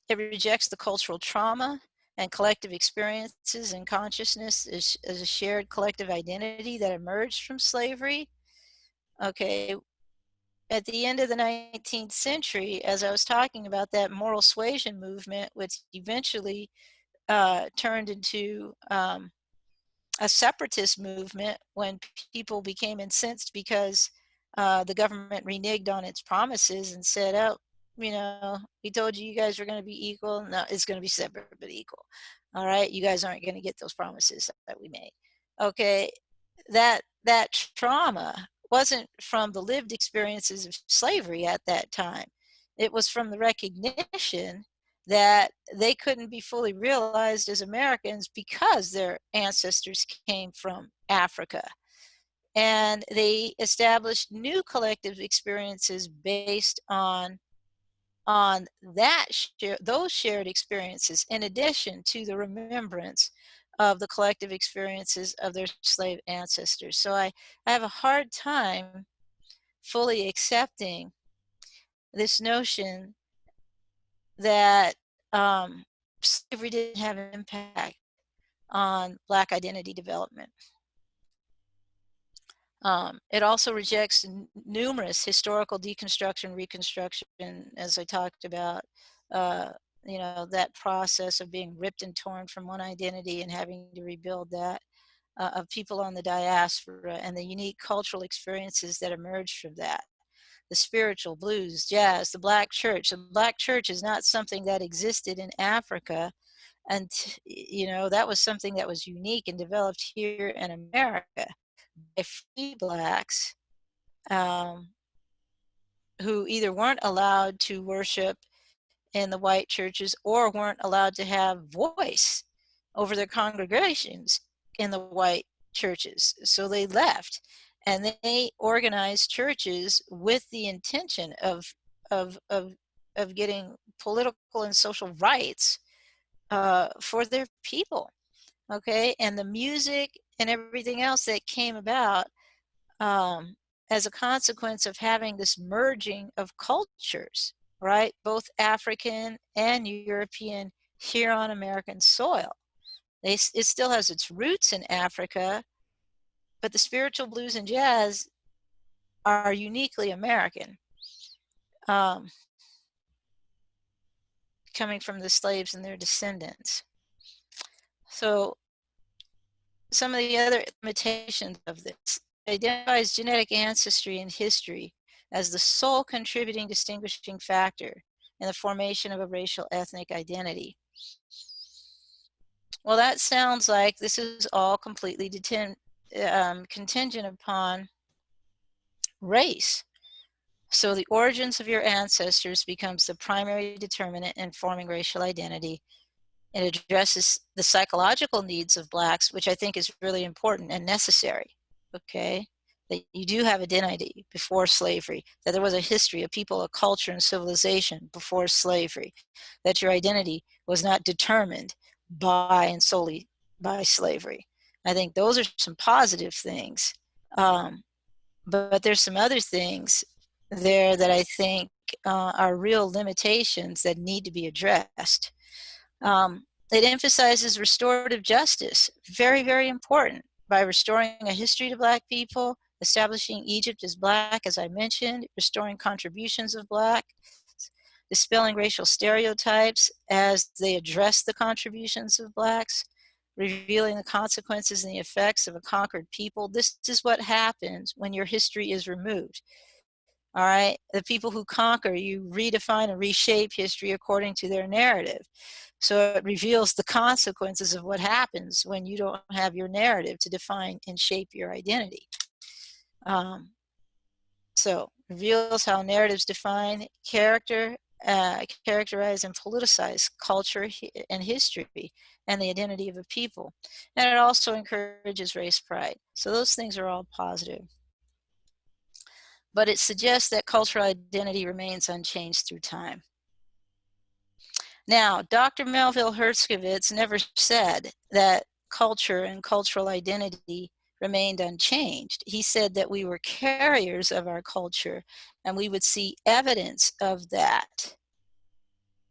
It rejects the cultural trauma and collective experiences and consciousness as a shared collective identity that emerged from slavery. Okay, at the end of the 19th century, as I was talking about that moral suasion movement, which eventually turned into a separatist movement when people became incensed because the government reneged on its promises and said, oh, we told you guys were going to be equal. No, it's going to be separate but equal. All right, you guys aren't going to get those promises that we made. Okay, that trauma wasn't from the lived experiences of slavery at that time. It was from the recognition that they couldn't be fully realized as Americans because their ancestors came from Africa. And they established new collective experiences based on those shared experiences, in addition to the remembrance of the collective experiences of their slave ancestors. So I have a hard time fully accepting this notion that slavery didn't have an impact on Black identity development. It also rejects numerous historical deconstruction, reconstruction, as I talked about, that process of being ripped and torn from one identity and having to rebuild that, of people on the diaspora and the unique cultural experiences that emerged from that. The spiritual, blues, jazz, the Black church. The Black church is not something that existed in Africa, and that was something that was unique and developed here in America by free Blacks who either weren't allowed to worship in the white churches or weren't allowed to have voice over their congregations in the white churches. So they left, and they organized churches with the intention of of of, of getting political and social rights for their people. Okay, and the music and everything else that came about as a consequence of having this merging of cultures, right? Both African and European here on American soil. It still has its roots in Africa, but the spiritual, blues, and jazz are uniquely American, coming from the slaves and their descendants. So some of the other limitations of this: identifies genetic ancestry and history as the sole contributing distinguishing factor in the formation of a racial ethnic identity. Well, that sounds like this is all completely contingent upon race. So the origins of your ancestors becomes the primary determinant in forming racial identity. It addresses the psychological needs of Blacks, which I think is really important and necessary, okay? That you do have identity before slavery, that there was a history, a people, a culture, and civilization before slavery, that your identity was not determined by and solely by slavery. I think those are some positive things. But there's some other things there that I think are real limitations that need to be addressed. It emphasizes restorative justice, very, very important, by restoring a history to Black people, establishing Egypt as Black, as I mentioned, restoring contributions of Black, dispelling racial stereotypes as they address the contributions of Blacks, revealing the consequences and the effects of a conquered people. This is what happens when your history is removed. All right, the people who conquer, you redefine and reshape history according to their narrative. So it reveals the consequences of what happens when you don't have your narrative to define and shape your identity. So reveals how narratives define character, characterize and politicize culture and history and the identity of a people. And it also encourages race pride. So those things are all positive. But it suggests that cultural identity remains unchanged through time. Now, Dr. Melville Herskovits never said that culture and cultural identity remained unchanged. He said that we were carriers of our culture and we would see evidence of that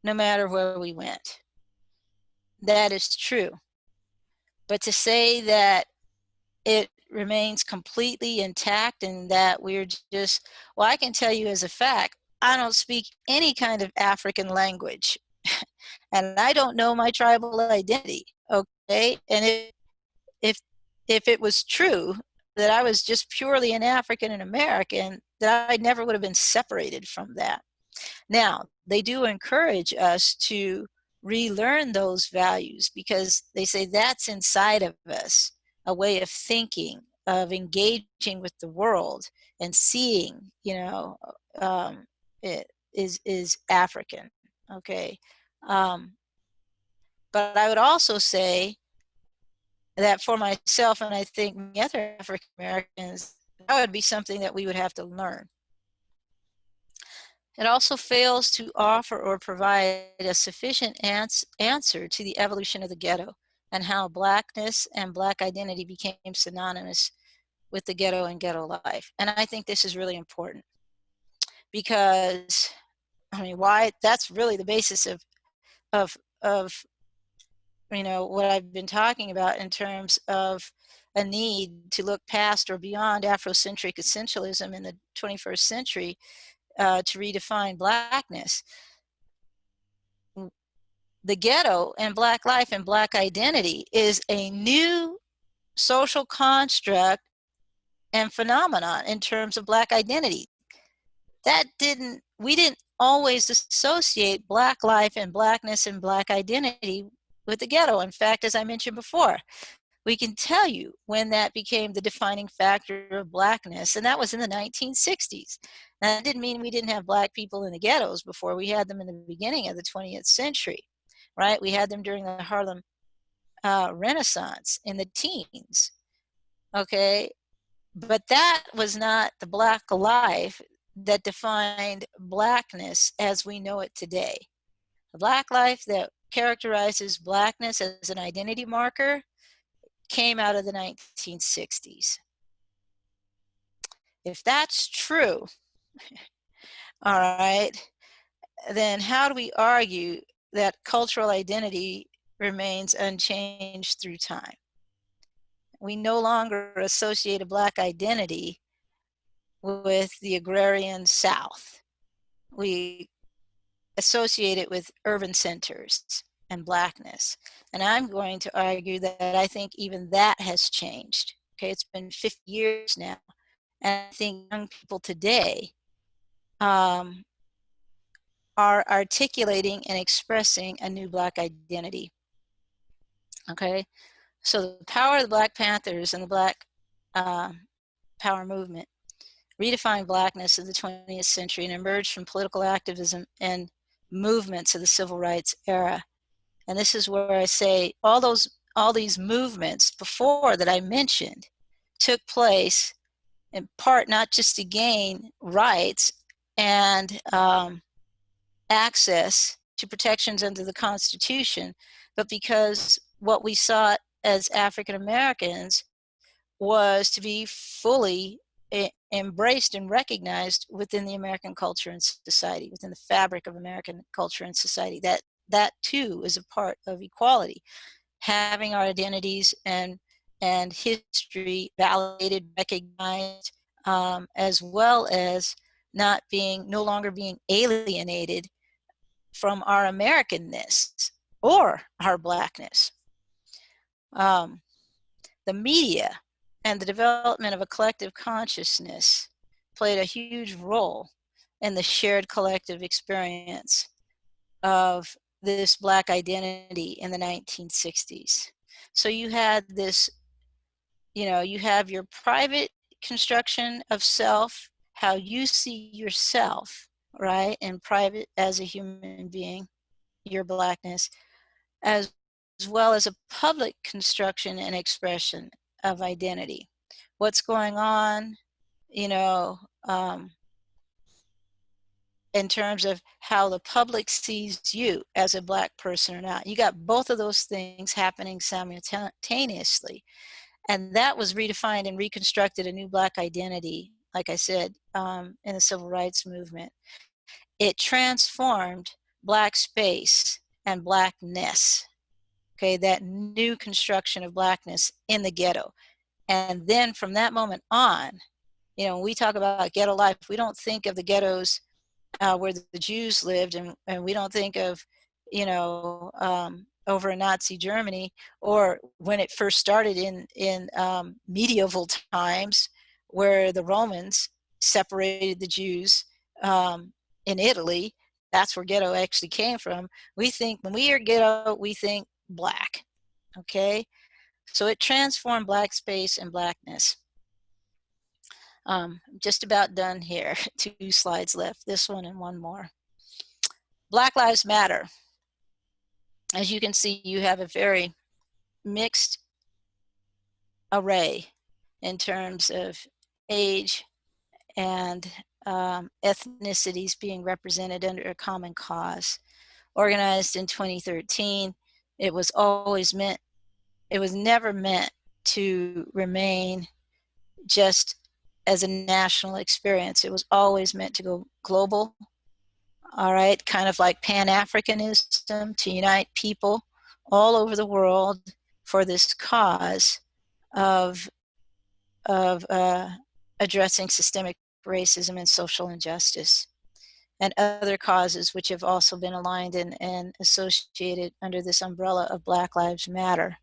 no matter where we went. That is true. But to say that it remains completely intact and that we're just, well, I can tell you as a fact, I don't speak any kind of African language. And I don't know my tribal identity, okay? And if if it was true that I was just purely an African and American, that I never would have been separated from that. Now, they do encourage us to relearn those values because they say that's inside of us, a way of thinking, of engaging with the world and seeing, it is African, okay? Um, but I would also say that for myself, and I think many other African Americans, that would be something that we would have to learn. It also fails to offer or provide a sufficient answer to the evolution of the ghetto and how Blackness and Black identity became synonymous with the ghetto and ghetto life. And I think this is really important because, I mean, why? That's really the basis of what I've been talking about in terms of a need to look past or beyond Afrocentric essentialism in the 21st century to redefine Blackness. The ghetto and Black life and Black identity is a new social construct and phenomenon in terms of Black identity. We didn't always associate Black life and Blackness and Black identity with the ghetto. In fact, as I mentioned before, we can tell you when that became the defining factor of Blackness, and that was in the 1960s. Now, that didn't mean we didn't have Black people in the ghettos before. We had them in the beginning of the 20th century, right? We had them during the Harlem Renaissance in the teens, okay? But that was not the Black life that defined Blackness as we know it today. The Black life that characterizes Blackness as an identity marker came out of the 1960s. If that's true, all right, then how do we argue that cultural identity remains unchanged through time? We no longer associate a Black identity with the agrarian South. We associate it with urban centers and Blackness. And I'm going to argue that I think even that has changed. Okay, it's been 50 years now. And I think young people today are articulating and expressing a new Black identity. Okay, so the power of the Black Panthers and the Black Power movement redefined Blackness in the 20th century and emerged from political activism and movements of the civil rights era. And this is where I say all these movements before that I mentioned took place in part not just to gain rights and access to protections under the Constitution, but because what we sought as African Americans was to be fully embraced and recognized within the American culture and society, within the fabric of American culture and society. That too is a part of equality, having our identities and history validated, recognized, as well as no longer being alienated from our Americanness or our Blackness. The media and the development of a collective consciousness played a huge role in the shared collective experience of this Black identity in the 1960s. So you had this, you have your private construction of self, how you see yourself, right, in private as a human being, your Blackness, as well as a public construction and expression of identity. What's going on, in terms of how the public sees you as a Black person or not. You got both of those things happening simultaneously. And that was redefined and reconstructed a new Black identity, like I said, in the civil rights movement. It transformed Black space and Blackness. Okay, that new construction of Blackness in the ghetto. And then from that moment on, you know, when we talk about ghetto life, we don't think of the ghettos where the Jews lived, and we don't think of, you know, over in Nazi Germany, or when it first started in medieval times, where the Romans separated the Jews in Italy. That's where ghetto actually came from. We think, when we hear ghetto, we think black. Okay, so it transformed Black space and Blackness. Just about done here. 2 slides left, this one and one more. Black Lives Matter. As you can see, you have a very mixed array in terms of age and ethnicities being represented under a common cause. Organized in 2013, it was never meant to remain just as a national experience. It was always meant to go global. All right, kind of like Pan-africanism, to unite people all over the world for this cause of addressing systemic racism and social injustice, and other causes which have also been aligned and associated under this umbrella of Black Lives Matter.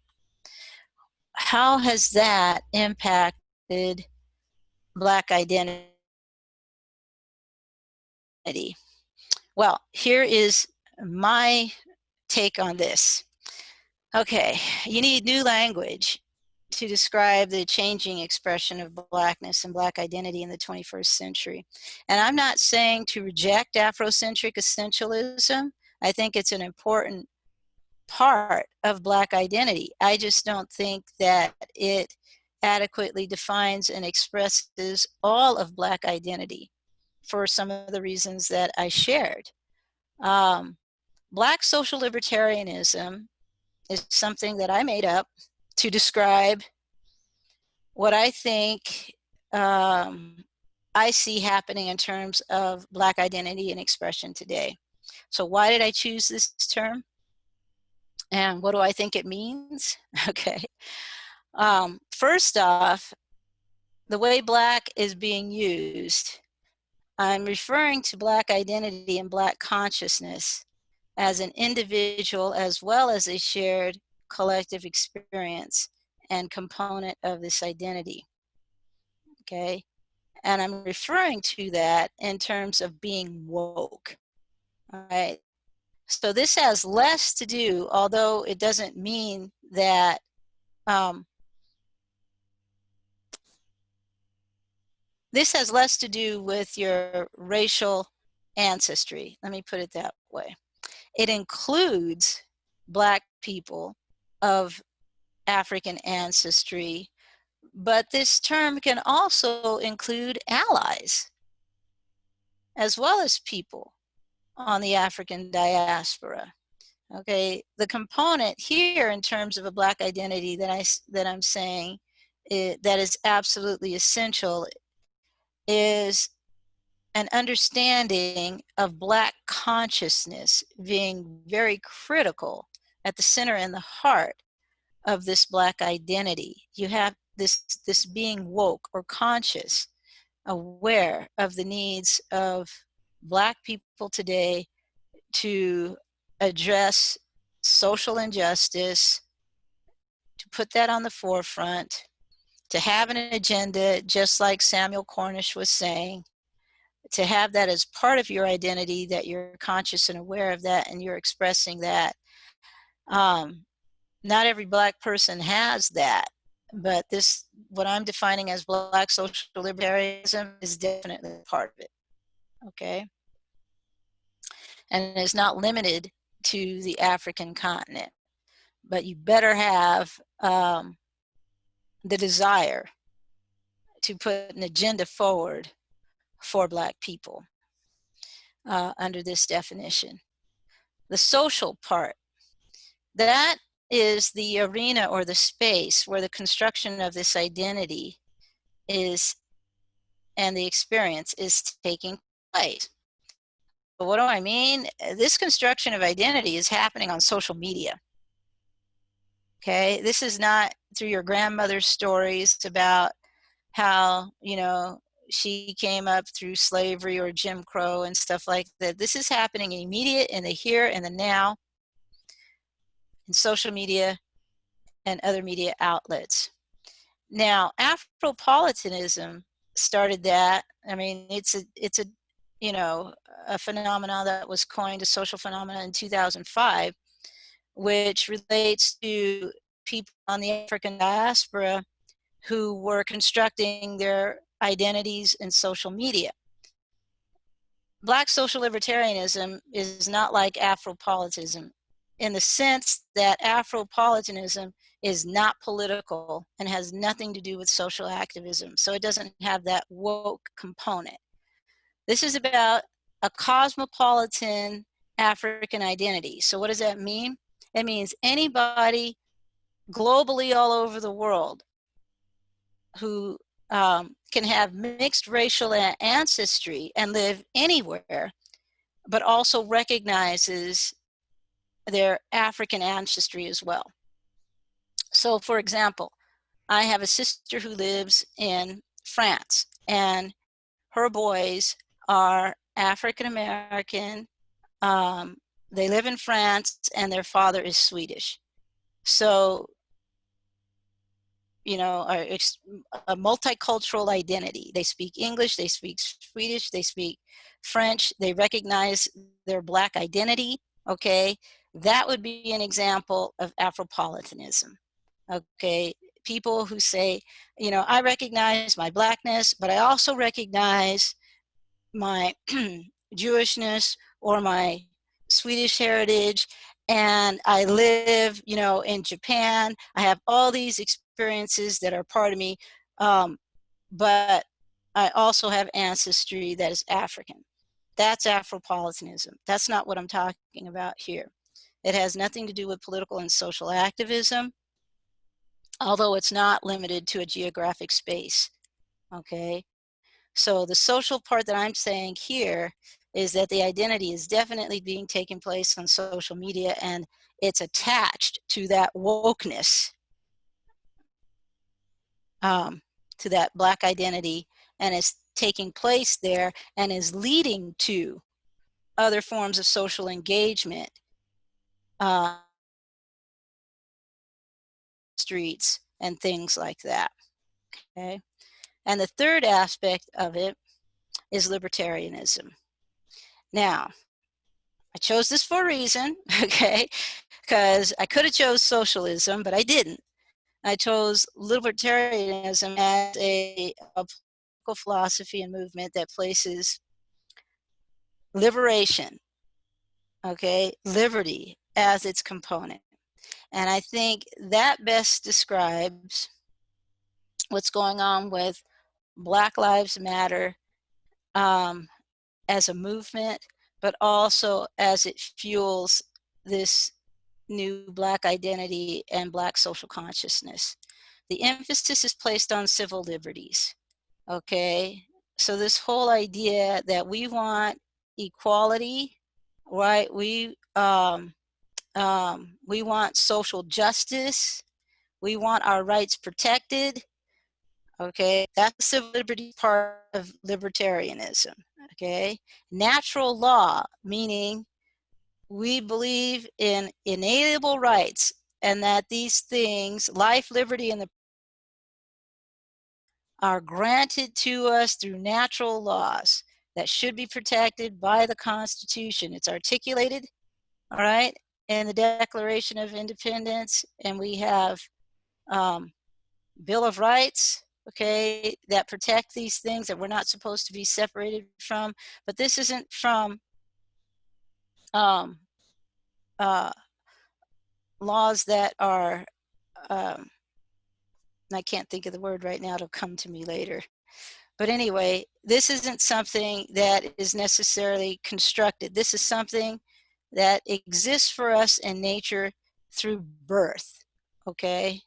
How has that impacted Black identity? Well, here is my take on this. Okay, you need new language to describe the changing expression of Blackness and Black identity in the 21st century. And I'm not saying to reject Afrocentric essentialism. I think it's an important part of Black identity. I just don't think that it adequately defines and expresses all of Black identity for some of the reasons that I shared. Black social libertarianism is something that I made up to describe what I think I see happening in terms of Black identity and expression today. So why did I choose this term? And what do I think it means? Okay. First off, the way Black is being used, I'm referring to Black identity and Black consciousness as an individual as well as a shared collective experience and component of this identity. Okay. And I'm referring to that in terms of being woke. All right. So this has less to do, although it doesn't mean that this has less to do with your racial ancestry. Let me put it that way. It includes Black people of African ancestry, but this term can also include allies as well as people on the African diaspora. Okay, the component here in terms of a Black identity that I'm saying that is absolutely essential is an understanding of Black consciousness being very critical at the center and the heart of this Black identity. You have this being woke or conscious, aware of the needs of Black people today to address social injustice, to put that on the forefront, to have an agenda, just like Samuel Cornish was saying, to have that as part of your identity, that you're conscious and aware of that and you're expressing that. Not every Black person has that, but this, what I'm defining as Black social libertarianism, is definitely part of it, okay? And it's not limited to the African continent, but you better have the desire to put an agenda forward for Black people under this definition. The social part, that is the arena or the space where the construction of this identity is and the experience is taking place. what do I mean? This construction of identity is happening on social media. Okay, this is not through your grandmother's stories about how, you know, she came up through slavery or Jim Crow and stuff like that. This is happening immediate in the here and the now in social media and other media outlets. Now, Afropolitanism started that. I mean, it's a you know, a phenomenon that was coined a social phenomenon in 2005, which relates to people on the African diaspora who were constructing their identities in social media. Black social libertarianism is not like Afropolitanism in the sense that Afropolitanism is not political and has nothing to do with social activism. So it doesn't have that woke component. This is about a cosmopolitan African identity. So what does that mean? It means anybody globally all over the world who can have mixed racial ancestry and live anywhere, but also recognizes their African ancestry as well. So for example, I have a sister who lives in France, and her boys are African American. They live in France, and their father is Swedish. So, you know, a multicultural identity. They speak English, they speak Swedish, they speak French, they recognize their Black identity, okay? That would be an example of Afropolitanism, okay? People who say, you know, I recognize my Blackness, but I also recognize my Jewishness or my Swedish heritage, and I live, you know, in Japan. I have all these experiences that are part of me, but I also have ancestry that is African. That's Afropolitanism. That's not what I'm talking about here. It has nothing to do with political and social activism, although it's not limited to a geographic space, okay? So the social part that I'm saying here is that the identity is definitely being taken place on social media, and it's attached to that wokeness, to that Black identity, and is taking place there and is leading to other forms of social engagement, streets and things like that, okay? And the third aspect of it is libertarianism. Now, I chose this for a reason, okay? Because I could have chose socialism, but I didn't. I chose libertarianism as a political philosophy and movement that places liberation, okay, liberty as its component. And I think that best describes what's going on with Black Lives Matter as a movement, but also as it fuels this new Black identity and Black social consciousness. The emphasis is placed on civil liberties, okay? So this whole idea that we want equality, right? We want social justice. We want our rights protected, okay? That's the civil liberty part of libertarianism, okay? Natural law, meaning we believe in inalienable rights, and that these things, life, liberty, and the are granted to us through natural laws that should be protected by the Constitution. It's articulated, all right, in the Declaration of Independence, and we have Bill of Rights, okay, that protect these things that we're not supposed to be separated from. But this isn't from um, uh, laws that are, I can't think of the word right now, it'll come to me later. But anyway, this isn't something that is necessarily constructed. This is something that exists for us in nature through birth, okay?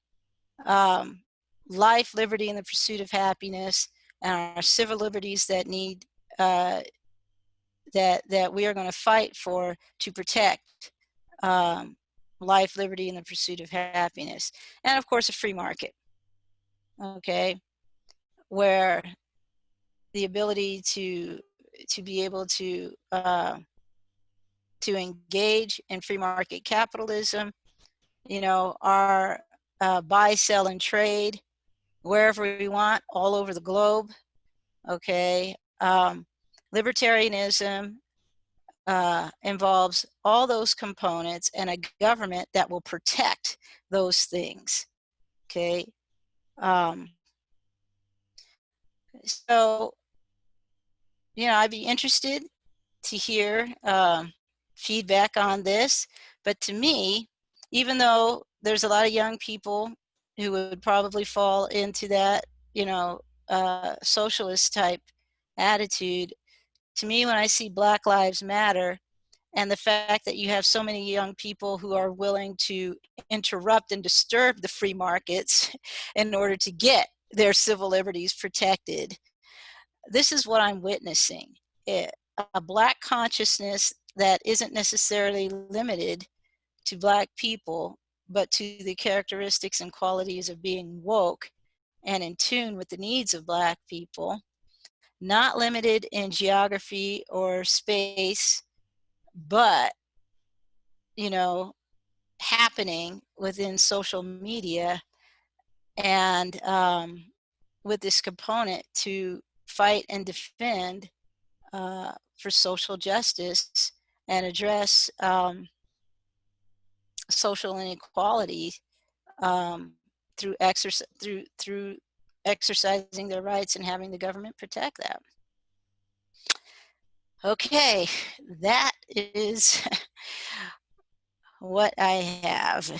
Life, liberty, and the pursuit of happiness, and our civil liberties that need that we are going to fight for to protect life, liberty, and the pursuit of happiness. And of course, a free market, okay, where the ability to be able to engage in free market capitalism, you know, our buy, sell, and trade wherever we want, all over the globe, okay. Libertarianism involves all those components and a government that will protect those things, okay. So, you know, I'd be interested to hear feedback on this, but to me, even though there's a lot of young people who would probably fall into that, you know, socialist type attitude, to me, when I see Black Lives Matter and the fact that you have so many young people who are willing to interrupt and disturb the free markets in order to get their civil liberties protected, this is what I'm witnessing. A Black consciousness that isn't necessarily limited to Black people, but to the characteristics and qualities of being woke and in tune with the needs of Black people, not limited in geography or space, but, you know, happening within social media, and with this component to fight and defend for social justice and address social inequality through exercising their rights and having the government protect that. Okay, that is what I have.